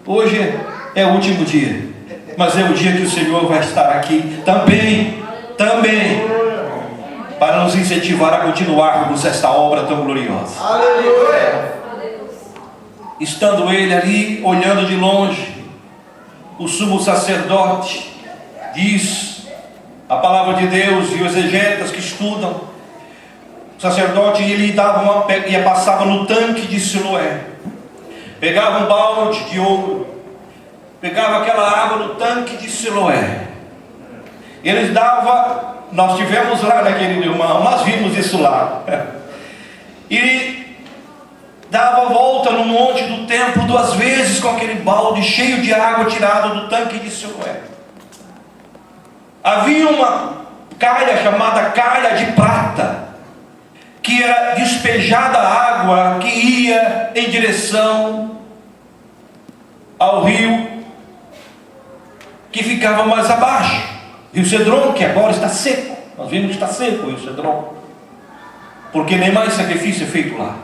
B: Hoje é o último dia, mas é o dia que o Senhor vai estar aqui também, para nos incentivar a continuarmos esta obra tão gloriosa.
C: Aleluia!
B: Estando ele ali, olhando de longe, o sumo sacerdote diz a palavra de Deus, e os exegetas que estudam, o sacerdote ele passava no tanque de Siloé, pegava um balde de ouro, pegava aquela água no tanque de Siloé. Eles davam, nós tivemos lá naquele irmão, nós vimos isso lá. E dava a volta no monte do templo 2 vezes com aquele balde cheio de água tirado do tanque de Siloé. Havia uma calha chamada calha de prata, que era despejada água que ia em direção ao rio que ficava mais abaixo, Rio Cedron, que agora está seco. Nós vimos que está seco o Rio Cedron, porque nem mais sacrifício é feito lá.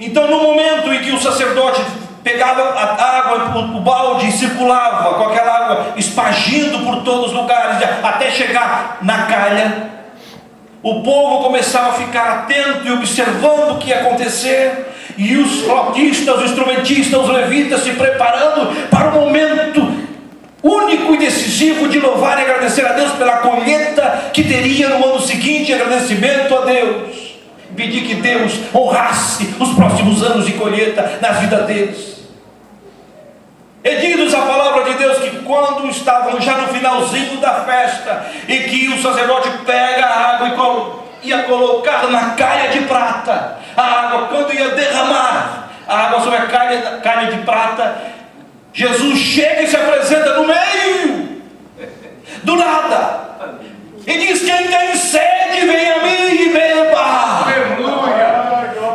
B: Então, no momento em que o sacerdote pegava a água, o balde, e circulava com aquela água espargindo por todos os lugares, até chegar na calha, o povo começava a ficar atento e observando o que ia acontecer, e os flautistas, os instrumentistas, os levitas se preparando para o momento único e decisivo de louvar e agradecer a Deus pela colheita que teria no ano seguinte, agradecimento a Deus, pedir que Deus honrasse os próximos anos de colheita na vida deles. É dito a palavra de Deus que quando estavam já no finalzinho da festa, e que o sacerdote pega a água e ia colocar na calha de prata, a água, quando ia derramar a água sobre a calha de prata, Jesus chega e se apresenta no meio, do nada, e diz: quem tem sede, vem a mim e beba.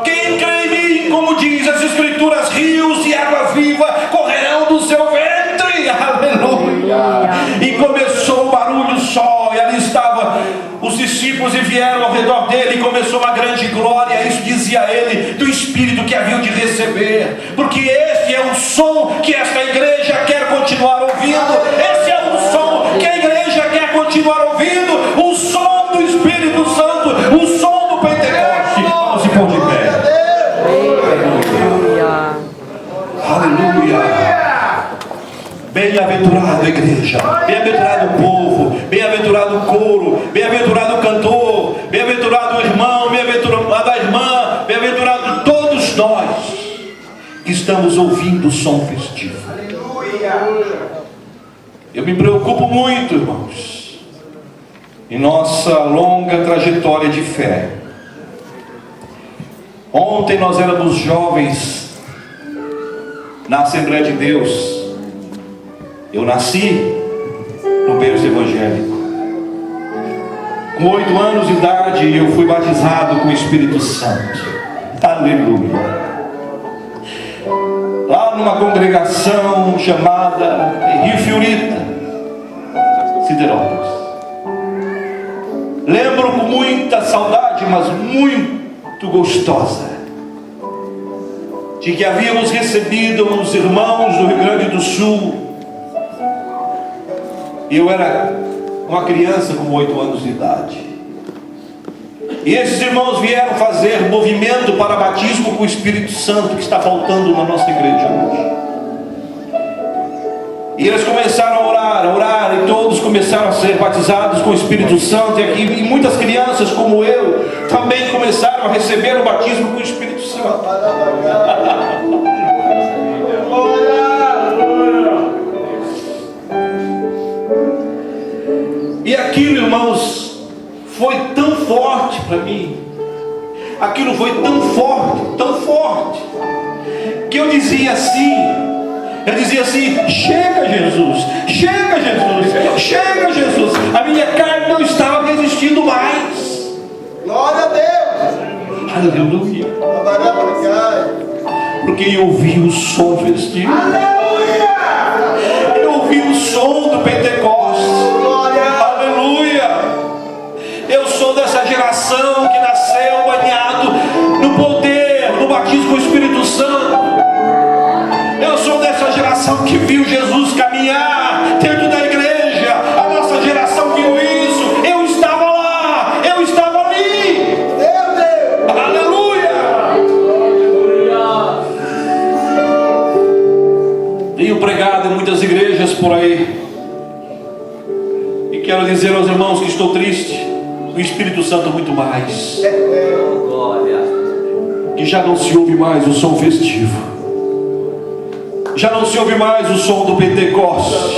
B: Quem crê em mim, como diz as Escrituras, rios de água viva correrão do seu ventre. Aleluia. E começou o barulho só, e ali estava os discípulos, e vieram ao redor dele, e começou uma grande glória. Isso dizia ele, do Espírito que haviam de receber, porque este é o som que esta igreja quer continuar ouvindo. Esse é o som que a igreja quer continuar ouvindo, o som do Espírito Santo, o som do Pentecoste. Vamos se pôr de pé. Aleluia. Bem-aventurado a igreja, bem-aventurado o povo, bem-aventurado o coro, bem-aventurado o cantor, bem-aventurado o irmão, bem-aventurado a irmã, bem-aventurado todos nós que estamos ouvindo o som festivo. Eu me preocupo muito, irmãos, em nossa longa trajetória de fé. Ontem nós éramos jovens na Assembleia de Deus. Eu nasci no berço evangélico. Com 8 anos de idade eu fui batizado com o Espírito Santo. Aleluia. Lá numa congregação chamada Rio Fiorita, Siderópolis. Lembro com muita saudade, mas muito gostosa, de que havíamos recebido os irmãos do Rio Grande do Sul. E eu era uma criança com 8 anos de idade. E esses irmãos vieram fazer movimento para batismo com o Espírito Santo, que está faltando na nossa igreja hoje. E eles começaram a orar, e todos começaram a ser batizados com o Espírito Santo. E muitas crianças como eu também começaram a receber o batismo com o Espírito Santo. E aquilo, irmãos, foi tão forte para mim. Aquilo foi tão forte, que eu dizia assim: chega Jesus, chega Jesus, chega Jesus. A minha carne não estava resistindo mais.
C: Glória a Deus.
B: Aleluia. Porque eu ouvi o som festivo.
C: Aleluia.
B: Eu ouvi o som do Pentecostes. Eu sou dessa geração que nasceu banhado no poder, no batismo com o Espírito Santo. Eu sou dessa geração que viu Jesus caminhar dentro da igreja. A nossa geração viu isso. Eu estava lá, eu estava ali.
C: Meu Deus.
B: Aleluia. Tenho pregado em muitas igrejas por aí, e quero dizer aos irmãos que estou triste. O Espírito Santo muito mais, que já não se ouve mais o som festivo, já não se ouve mais o som do Pentecostes.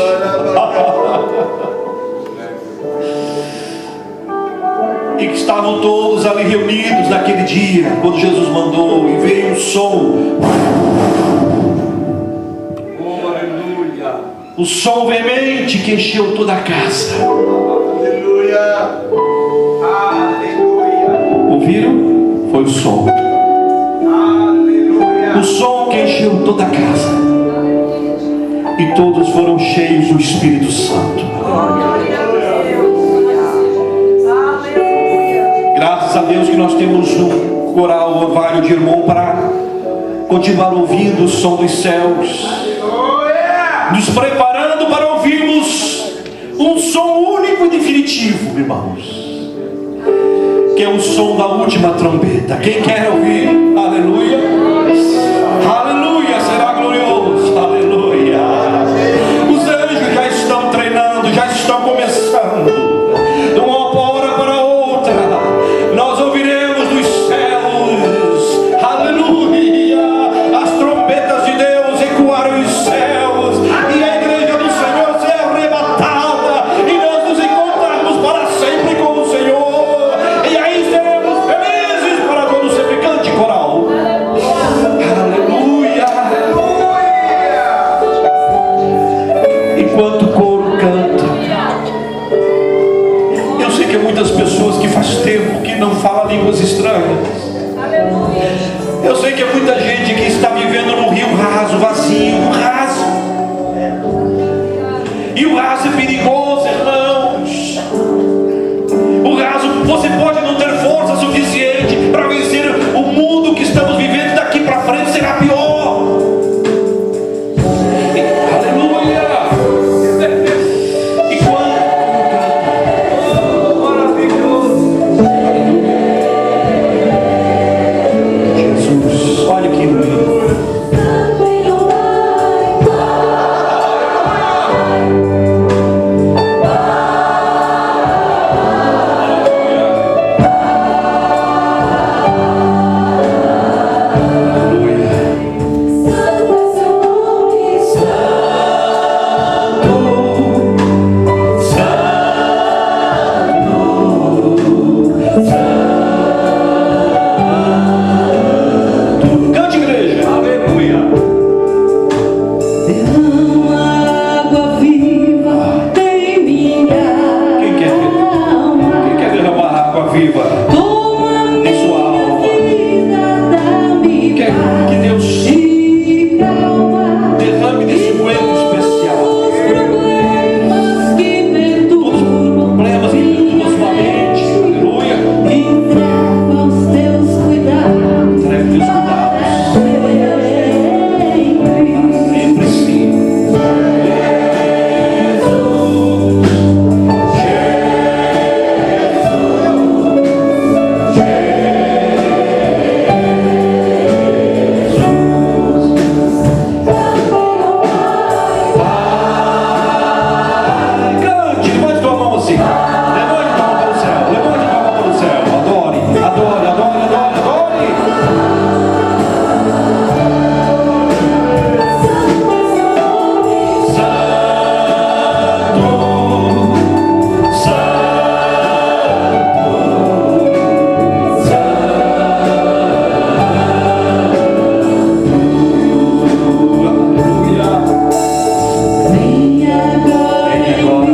B: E que estavam todos ali reunidos naquele dia, quando Jesus mandou, e veio um som, o som veemente que encheu toda a casa.
C: Aleluia.
B: Ouviram? Foi o som.
C: Aleluia.
B: O som que encheu toda a casa. E todos foram cheios do Espírito Santo. Graças a Deus que nós temos um coral Orvalho de Irmão para continuar ouvindo o som dos céus, nos preparando para ouvirmos um som único e definitivo, irmãos, que é o som da última trombeta. Quem quer ouvir? Aleluia. Aleluia, será glorioso. Aleluia. Os anjos já estão treinando, já estão começando. De uma hora para outra nós ouviremos dos céus, aleluia, as trombetas de Deus ecoaram os céus, e a igreja do Senhor será línguas estranhas. Eu sei que há muita gente que está vivendo num rio raso, vazio, raso. E o raso é perigoso, irmãos. O raso, você pode não ter força suficiente para vencer o mundo que estamos vivendo. Daqui para frente será pior. Aleluia. E quando Jesus, olha que lindo. Cante, igreja. Aleluia.
D: Derrama água viva em minha
B: Quem quer derramar água viva
D: Toma
B: em sua alma?
D: vida, dá-me
B: Quer que Deus
D: e calma
B: derrame desse moedo especial?
D: os problemas que
B: Todos os
D: perturbam
B: problemas que perturbam sua mente. Aleluia.
D: entrega aos teus cuidados
B: Entregue teus cuidados. Sempre sim. Cante, levante tua mão assim. Levante tua mão para o céu. Levante tua mão para o céu. Adore, adore, adore, adore, adore.
D: Vem agora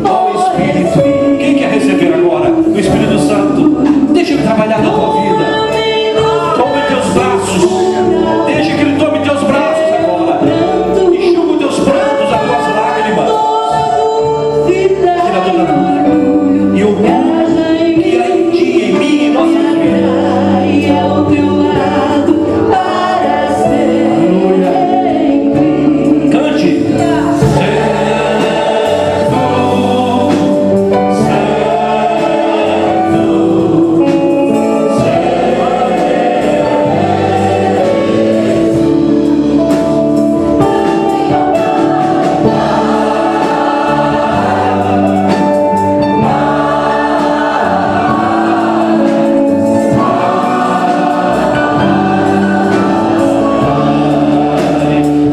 B: Ó Espírito, quem quer receber agora o Espírito Santo? Deixa ele trabalhar na tua vida. Tome teus braços. Deixa que ele tome teus braços agora. Enxuga os teus prantos, as tuas lágrimas. Tira toda a dúvida. E o mundo que há em ti, em mim, em nossas vidas.
D: e ao teu lado para sempre.
B: Cante.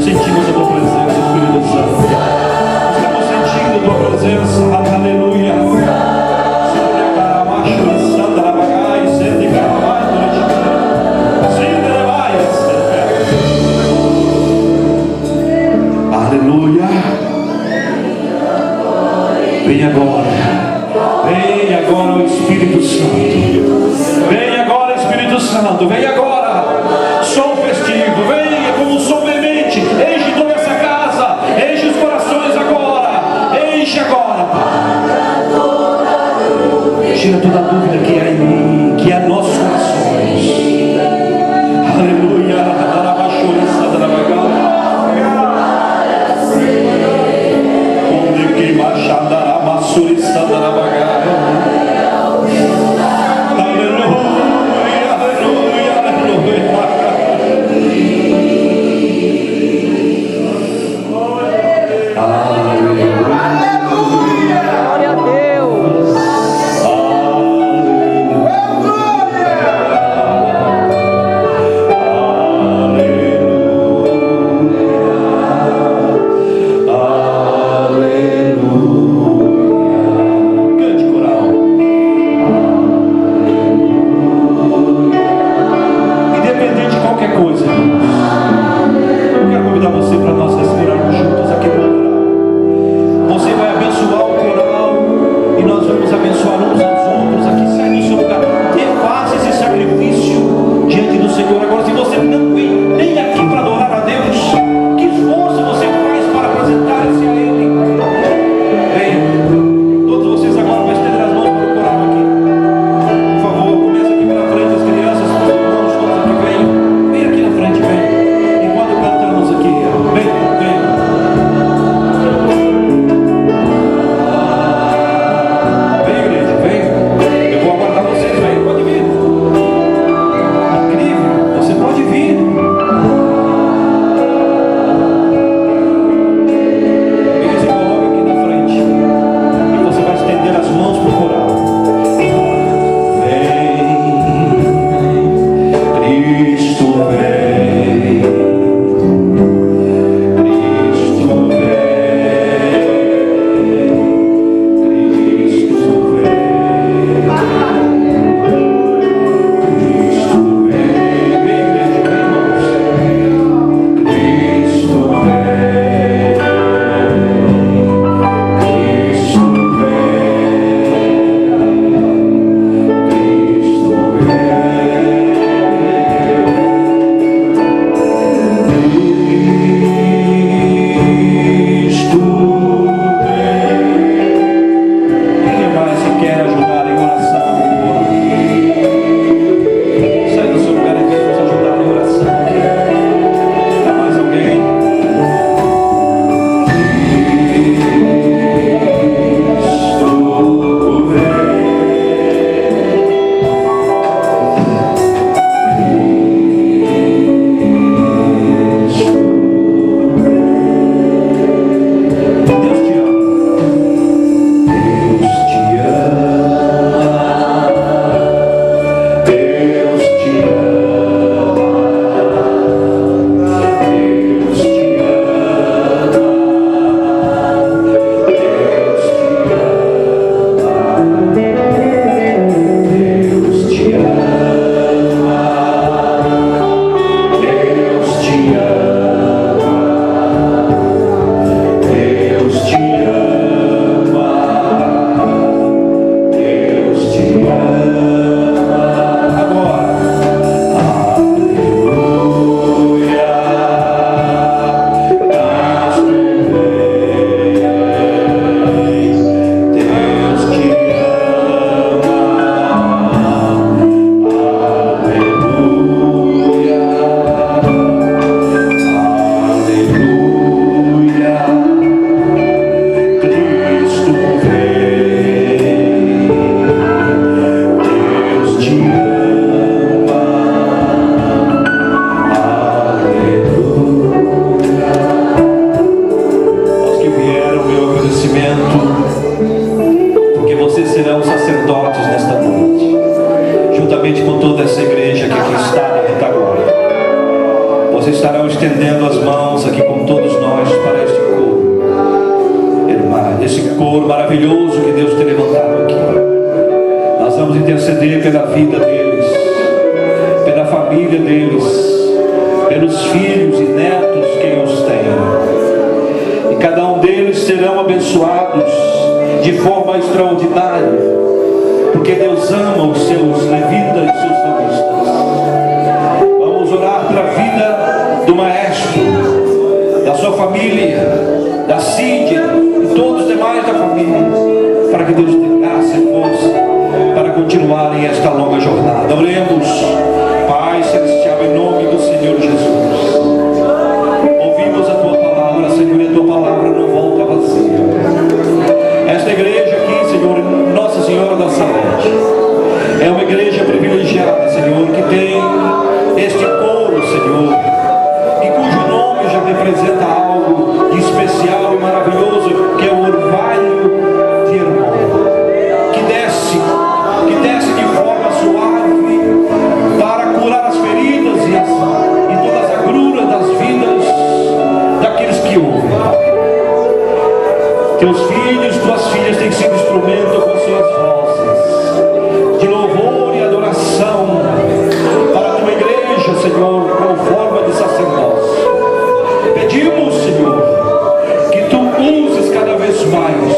B: Sentimos a tua presença, Espírito Santo. Estamos sentindo a tua presença. Aleluia. Aleluia. Vem agora. Vem agora o Espírito Santo. Vem agora, Espírito Santo. Vem agora. Som festivo. Venha como um som veemente. Enche toda essa casa. Enche os corações agora. Enche agora, Pai. Tira toda a dúvida que há em mim, que há nos nossos corações. Aleluia. Onde que machadara massuri sandara bagara. Aleluia, aleluia, aleluia.
E: Glória a Deus.
B: esse coro maravilhoso que Deus tem levantado aqui. Nós vamos interceder pela vida deles, pela família deles, pelos filhos e netos que os têm. E cada um deles serão abençoados de forma extraordinária, porque Deus ama os seus levitas e seus salmistas. Vamos orar pela vida do maestro, da sua família, da Cid e todos os demais da família, para que Deus dê graça e força para continuarem esta longa jornada. Oremos. Pai celestial, em nome do Senhor Jesus, ouvimos a tua palavra, Senhor, e a tua palavra não volta vazia. Esta igreja aqui, Senhor, Nossa Senhora da Salete, é uma igreja privilegiada, Senhor, que tem este coro, Senhor, e cujo nome já representa algo de especial e maravilhoso, que é o orvalho de Hermon, que desce de forma suave para curar as feridas e todas as agruras das vidas daqueles que ouvem. Teus filhos, tuas filhas têm sido instrumento com suas vozes de louvor e adoração para a tua igreja, Senhor, com forma de sacerdócio. Pedimos, Senhor, que tu uses cada vez mais,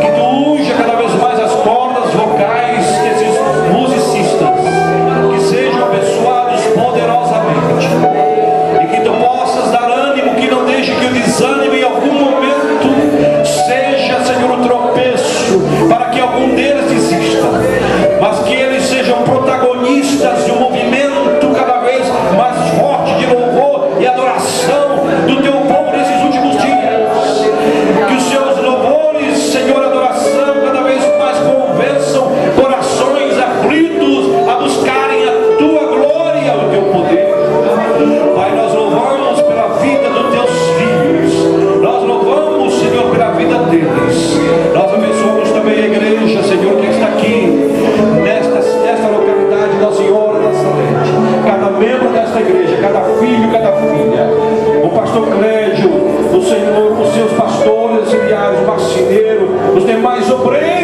B: que tu unja cada vez mais as cordas vocais desses musicistas, que sejam abençoados poderosamente, e que tu possas dar ânimo, que não deixe que o desânimo em algum momento seja, Senhor, um tropeço para que algum deles desista, mas que eles sejam protagonistas de um movimento cada vez mais forte de louvor e adoração do teu povo nesses últimos dias. Que os seus louvores, Senhor, adoração cada vez mais convençam corações aflitos a buscarem a tua glória, o teu poder. Pai, nós louvamos pela vida dos teus filhos, nós louvamos, Senhor, pela vida deles. Nós abençoamos também a igreja, Senhor, que está aqui nesta localidade da Senhora da Salete, cada membro desta igreja, cada filho, cada filha, o pastor Clédio, o Senhor, os seus pastores auxiliares, o marceneiro, os demais obreiros